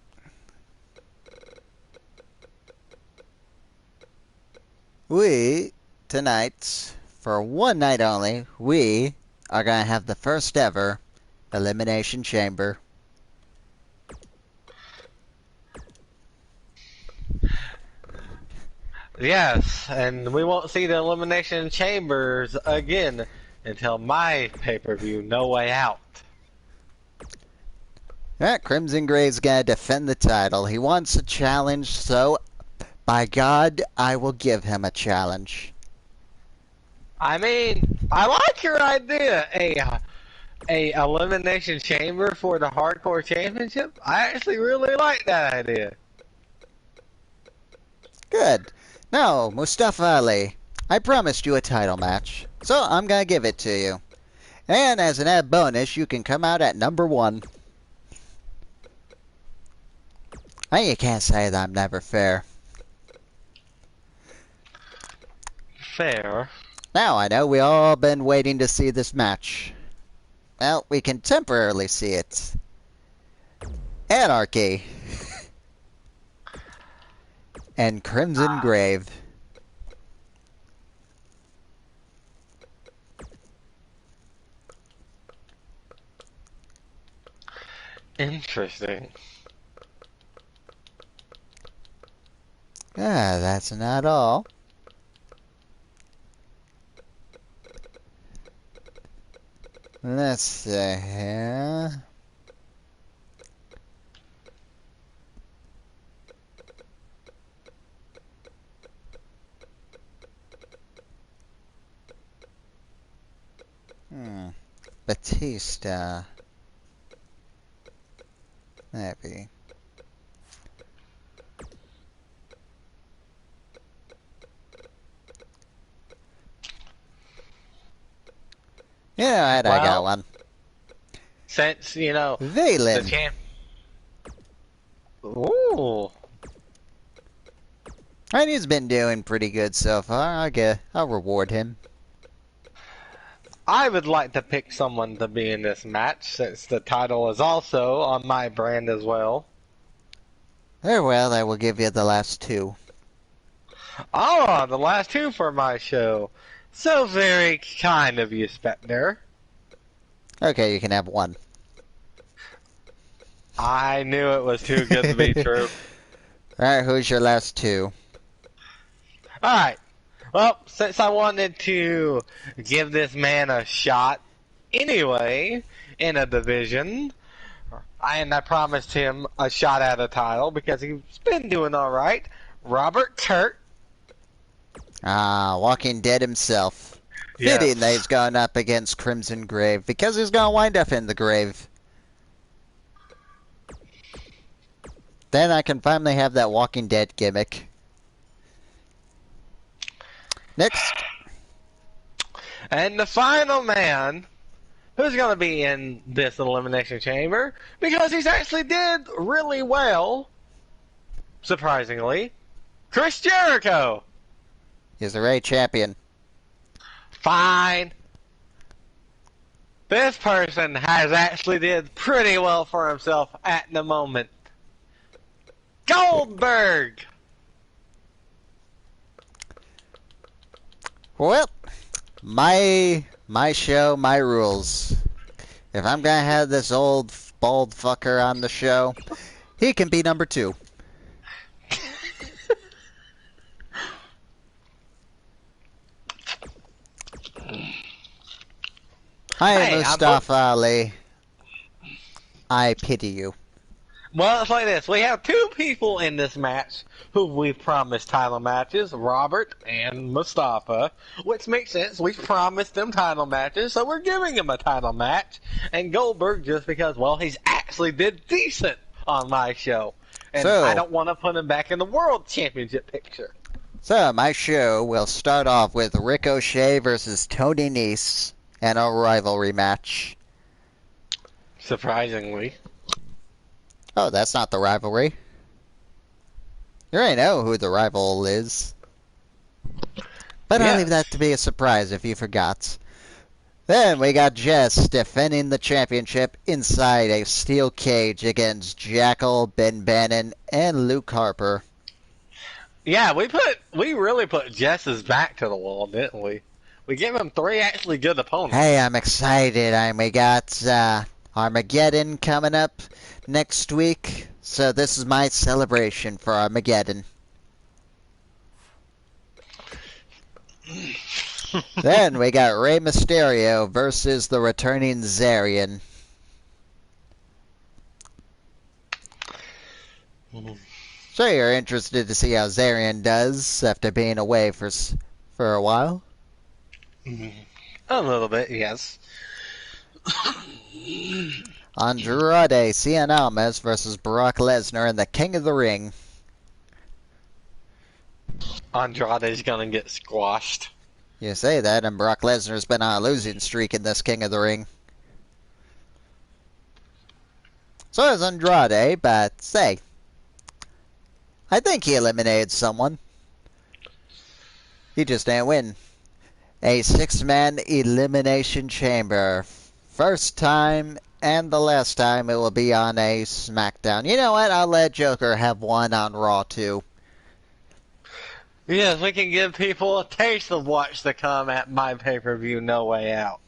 We, tonight, for one night only, we are going to have the first ever Elimination Chamber. Yes, and we won't see the Elimination Chambers again until my pay-per-view, No Way Out. Alright, Crimson Grave's gonna defend the title. He wants a challenge, so by God, I will give him a challenge. I mean, I like your idea. A Elimination Chamber for the Hardcore Championship? I actually really like that idea. Good. Now, Mustafa Ali, I promised you a title match, so I'm gonna give it to you. And as an add bonus, you can come out at number 1. And you can't say that I'm never fair. Fair. Now, I know we all been waiting to see this match. Well, we can temporarily see it. Anarchy. And Crimson Grave. Interesting. Ah, that's not all. Let's see here. Batista. Maybe. Yeah, I got one. Since, you know, Valen. the champ... Ooh. And he's been doing pretty good so far. I'll reward him. I would like to pick someone to be in this match, since the title is also on my brand as well. Very well, I will give you the last 2. Oh, the last 2 for my show. So very kind of you, Spectre. Okay, you can have 1. I knew it was too good to be true. Alright, who's your last 2? Alright. Well, since I wanted to give this man a shot anyway in a division, and I promised him a shot at a title because he's been doing alright, Robert Kurt. Walking Dead himself. Yes. Fitting that he's going up against Crimson Grave, because he's going to wind up in the grave. Then I can finally have that Walking Dead gimmick. Next. And the final man who's going to be in this Elimination Chamber, because he's actually did really well, surprisingly, Chris Jericho. He's the Ray champion. Fine. This person has actually did pretty well for himself at the moment. Goldberg! Well, my show, my rules. If I'm gonna have this old bald fucker on the show, he can be number 2. Hi, Mustafa Ali. I pity you. Well, it's like this. We have 2 people in this match who we've promised title matches, Robert and Mustafa, which makes sense. We've promised them title matches, so we're giving him a title match. And Goldberg, just because, well, he's actually did decent on my show. And I don't want to put him back in the World Championship picture. So, my show will start off with Ricochet versus Tony Nese and a rivalry match. Surprisingly. Oh, that's not the rivalry. You already know who the rival is. But I'll leave that to be a surprise if you forgot. Then we got Jess defending the championship inside a steel cage against Jackal, Ben Bannon, and Luke Harper. Yeah, we really put Jess's back to the wall, didn't we? We gave him 3 actually good opponents. Hey, I'm excited. We got Armageddon coming up next week. So this is my celebration for Armageddon. Then we got Rey Mysterio versus the returning Zarian. So you're interested to see how Zarian does after being away for a while? A little bit, yes. Andrade Cien Almas versus Brock Lesnar and the King of the Ring. Andrade's gonna get squashed. You say that, and Brock Lesnar's been on a losing streak in this King of the Ring. So is Andrade, but say, I think he eliminated someone. He just didn't win. A 6-man elimination chamber. First time and the last time it will be on a Smackdown. You know what? I'll let Joker have one on Raw too. Yes, we can give people a taste of what's to come at my pay-per-view No Way Out.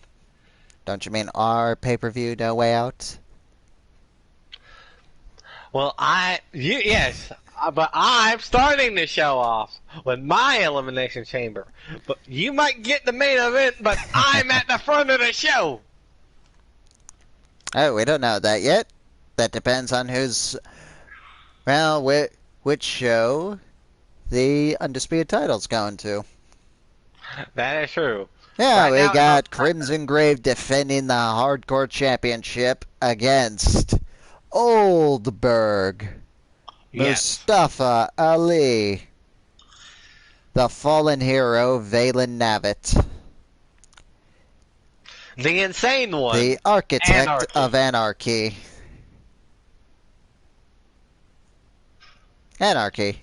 Don't you mean our pay-per-view No Way Out? Well, yes, but I'm starting the show off with my Elimination Chamber. But you might get the main event, but I'm at the front of the show. Oh, we don't know that yet. That depends on who's... Well, which show the Undisputed title's going to. That is true. Yeah, Right we now, got Crimson Grave defending the Hardcore Championship against Oldberg, Yes. Mustafa Ali, the fallen hero Valen Navit, The insane one. the architect of anarchy. Anarchy.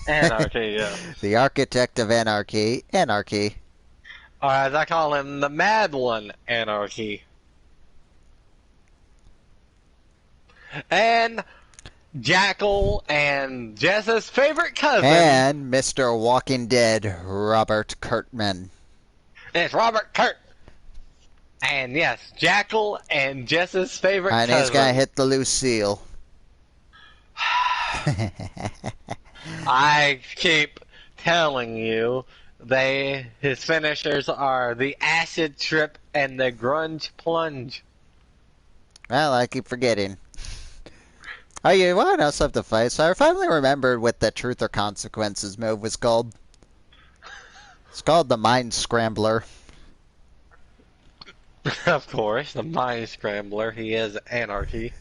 Anarchy, yeah. The architect of anarchy. Anarchy. Or as I call him, the mad one, Anarchy. And Jackal and Jess's favorite cousin. And Mr. Walking Dead, Robert Kurtman. It's Robert Kurt. And yes, Jackal and Jess's favorite And cousin. he's gonna hit the Lucille. I keep telling you, His finishers are the acid trip and the grunge plunge. Well, I keep forgetting. Oh, you want to know something funny? So I finally remembered what the Truth or Consequences move was called. It's called the Mind Scrambler. Of course, the mind scrambler. He is anarchy.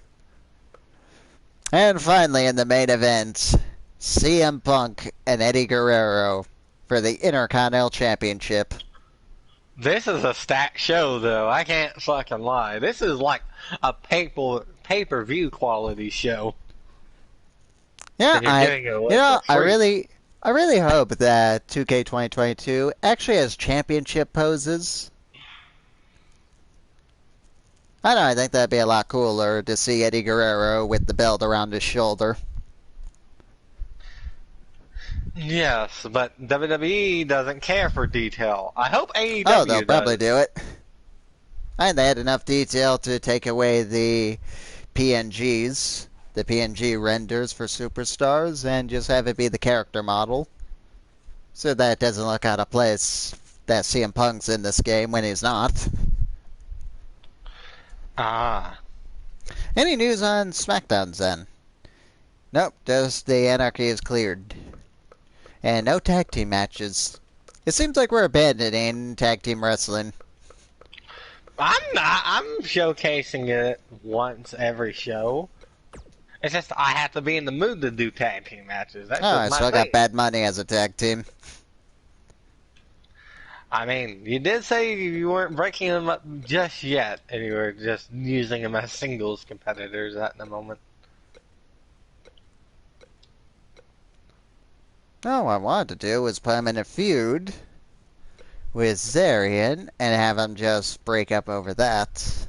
And finally, in the main event, CM Punk and Eddie Guerrero for the Intercontinental Championship. This is a stacked show, though. I can't fucking lie. This is like a pay-per-view quality show. Yeah, And you're getting it away for free. I really hope that 2K 2022 actually has championship poses. I don't know, I think that'd be a lot cooler to see Eddie Guerrero with the belt around his shoulder. Yes, but WWE doesn't care for detail. I hope AEW Oh, they'll does. probably do it. And they had enough detail to take away the PNGs, the PNG renders for superstars, and just have it be the character model. So that it doesn't look out of place that CM Punk's in this game when he's not. Ah. Any news on Smackdown, then? Nope, just the Anarchy is cleared. And no tag team matches. It seems like we're abandoning tag team wrestling. I'm not. I'm showcasing it once every show. It's just I have to be in the mood to do tag team matches. That's Oh, I just my still thing. got Bad Money as a tag team. I mean, you did say you weren't breaking them up just yet, and you were just using them as singles competitors at the moment. No, what I wanted to do was put him in a feud with Zarian and have him just break up over that.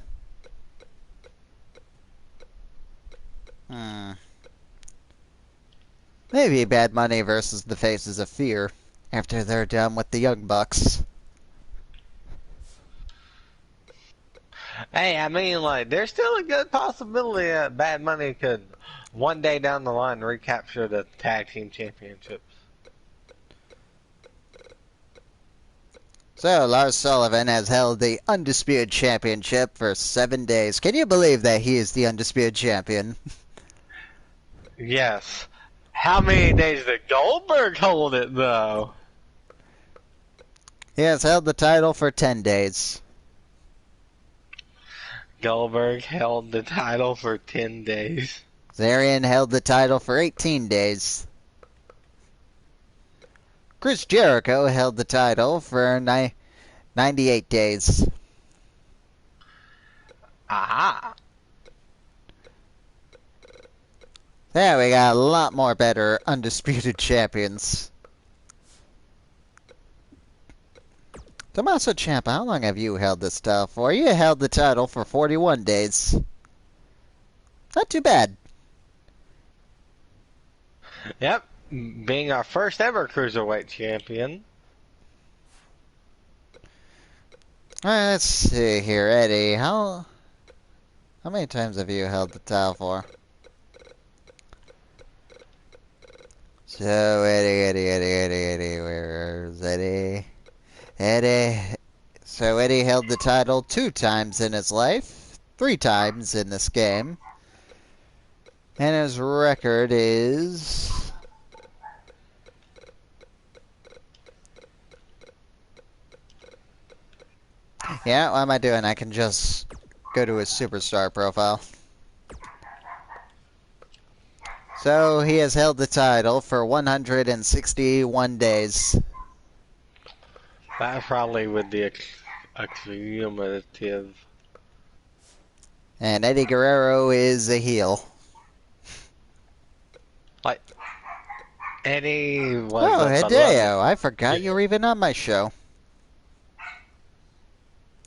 Maybe Bad Money versus the Faces of Fear after they're done with the Young Bucks. Hey, I mean, like, there's still a good possibility that Bad Money could one day down the line recapture the tag team championships. So, Lars Sullivan has held the Undisputed Championship for 7 days. Can you believe that he is the Undisputed Champion? Yes. How many days did Goldberg hold it, though? He has held the title for 10 days. Goldberg held the title for 10 days. Zarian held the title for 18 days. Chris Jericho held the title for 98 days. Aha! There, we got a lot more better undisputed champions. Tommaso Ciampa, how long have you held this title for? You held the title for 41 days. Not too bad. Yep, being our first ever Cruiserweight champion. Alright, let's see here, Eddie. How many times have you held the title for? So, Eddie, where's Eddie? So Eddie held the title 2 times in his life, 3 times in this game. And his record is... Yeah, what am I doing? I can just go to his superstar profile. So he has held the title for 161 days. That's probably with the accumulative. And Eddie Guerrero is a heel. Like, Eddie was Oh, a Hideo, I forgot you were even on my show.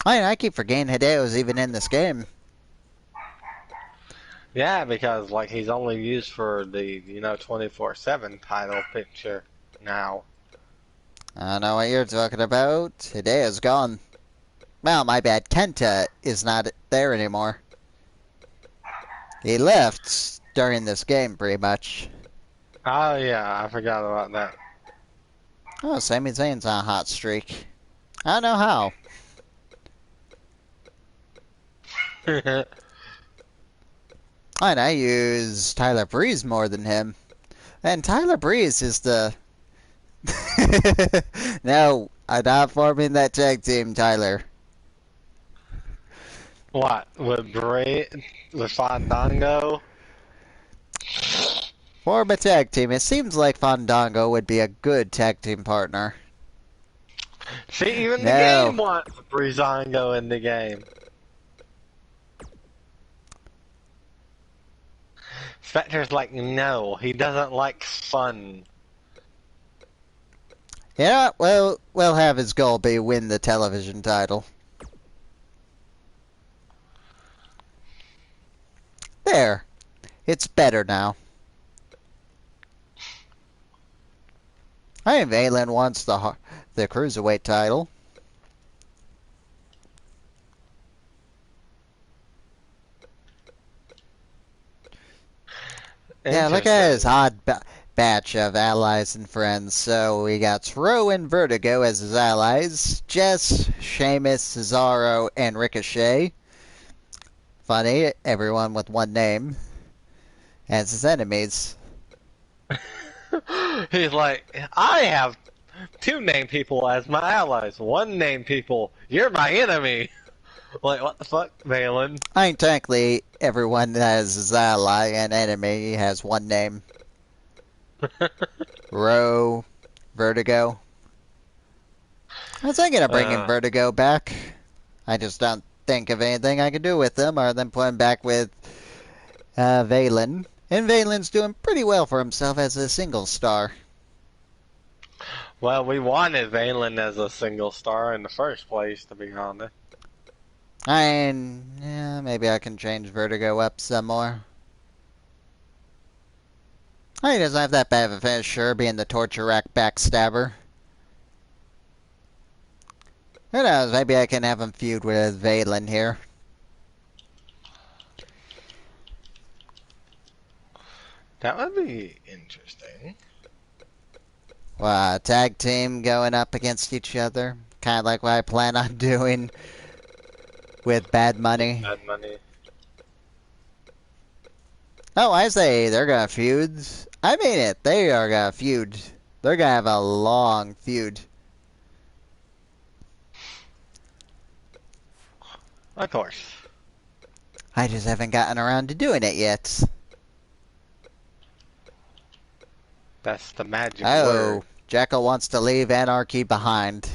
I keep forgetting Hideo's even in this game. Yeah, because, like, he's only used for the, 24/7 title picture now. I don't know what you're talking about. Hideo's gone. Well, my bad. Kenta is not there anymore. He left during this game, pretty much. Oh, yeah, I forgot about that. Oh, Sami Zayn's on a hot streak. I don't know how. I use Tyler Breeze more than him. And Tyler Breeze is the... No, I'm not forming that tag team, Tyler. What? With Fandango? Form a tag team. It seems like Fandango would be a good tag team partner. See, even the No. game wants Breezango in the game. Spectre's like, no, he doesn't like fun. Yeah, well, we'll have his goal be win the television title. There. It's better now. I think Valen wants the Cruiserweight title. Yeah, look at his odd batch of allies and friends. So we got Ro and Vertigo as his allies, Jess, Sheamus, Cesaro, and Ricochet. Funny, everyone with one name as his enemies. He's like, I have 2 named people as my allies. 1 named people, you're my enemy. Like, what the fuck, Valen? I think technically everyone that has his ally and enemy has one name. Ro, Vertigo. I was thinking of bringing Vertigo back. I just don't think of anything I could do with them other than put him back with Valen. And Valen's doing pretty well for himself as a single star. Well, we wanted Valen as a single star in the first place, to be honest. And yeah, maybe I can change Vertigo up some more. He doesn't have that bad of a finisher, being the torture rack backstabber. Who knows, maybe I can have him feud with Valen here. That would be interesting. Well, tag team going up against each other. Kind of like what I plan on doing with Bad Money. Bad Money. Oh, I say they're gonna feud. I mean it. They are gonna feud. They're gonna have a long feud. Of course. I just haven't gotten around to doing it yet. That's the magic Oh, word. Jekyll wants to leave Anarchy behind.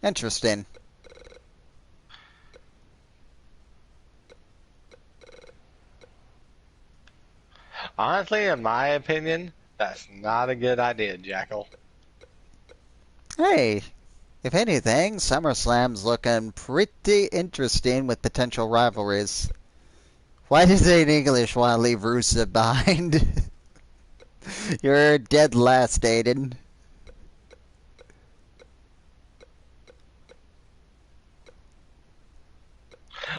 Interesting. Honestly, in my opinion, that's not a good idea, Jackal. Hey, if anything, SummerSlam's looking pretty interesting with potential rivalries. Why does Zane English want to leave Rusev behind? You're dead last, Aiden.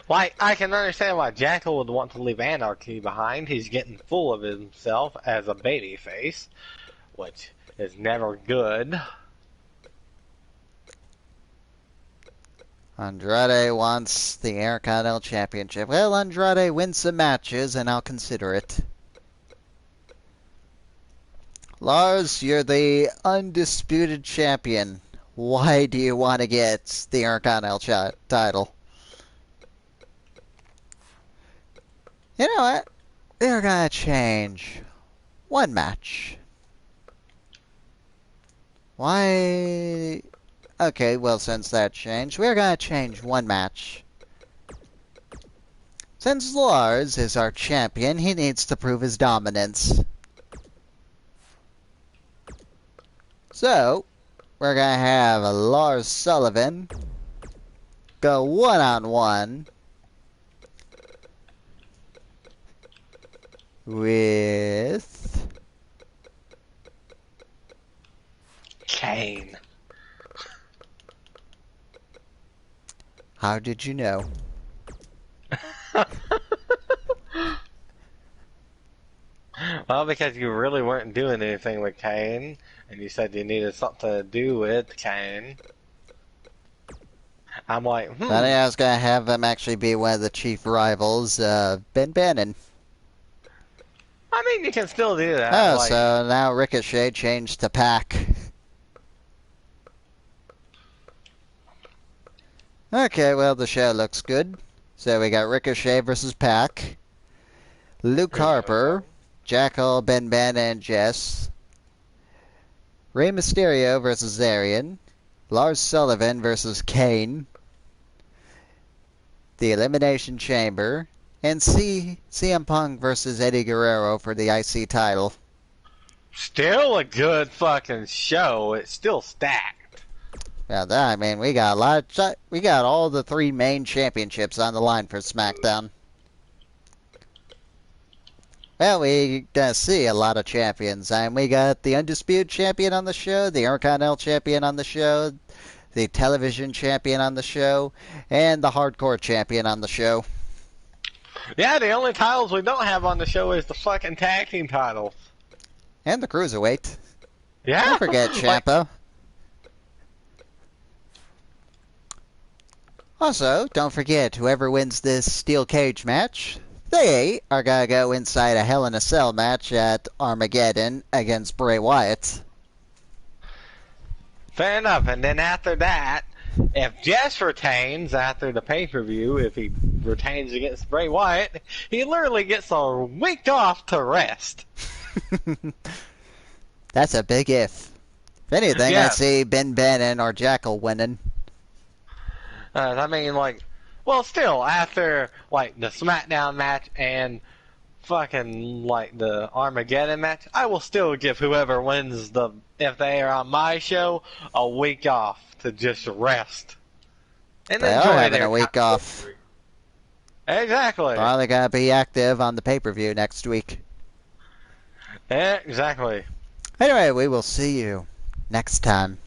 Like, I can understand why Jackal would want to leave Anarchy behind. He's getting full of himself as a babyface, which is never good. Andrade wants the Intercontinental Championship. Well, Andrade wins some matches, and I'll consider it. Lars, you're the undisputed champion. Why do you want to get the Intercontinental title? You know what? They're gonna change one match. Why? Okay, well, since that changed, we're gonna change one match. Since Lars is our champion, he needs to prove his dominance. So, we're gonna have Lars Sullivan go one-on-one with Kane. How did you know? Well, because you really weren't doing anything with Kane, and you said you needed something to do with Kane. I'm like, But I was going to have him actually be one of the chief rivals, Ben Bannon. I mean, you can still do that. Oh, like, so now Ricochet changed to Pac. Okay, well, the show looks good. So we got Ricochet versus Pac. Luke Harper, Jackal, Ben Bannon, and Jess. Rey Mysterio versus Arian. Lars Sullivan versus Kane. The Elimination Chamber. And CM Punk versus Eddie Guerrero for the IC title. still a good fucking show. It's still stacked. Yeah, I mean, we got we got all the three main championships on the line for SmackDown. Well, we gonna see a lot of champions, and we got the Undisputed Champion on the show, the Intercontinental Champion on the show, the Television Champion on the show, and the Hardcore Champion on the show. Yeah, the only titles we don't have on the show is the fucking tag team titles. And the Cruiserweight. Yeah. Don't forget Ciampa. Also, don't forget, whoever wins this steel cage match, they are going to go inside a Hell in a Cell match at Armageddon against Bray Wyatt. Fair enough. And then after that, if Jess retains after the pay-per-view, if he retains against Bray Wyatt, he literally gets a week off to rest. That's a big if. If anything, Yeah. I see Ben Bannon or Jackal winning. I mean, like, well, still, after, like, the Smackdown match and fucking, like, the Armageddon match, I will still give whoever wins if they are on my show, a week off to just rest. And They are enjoy having their a week time. off. Exactly. Probably going to be active on the pay-per-view next week. Exactly. Anyway, we will see you next time.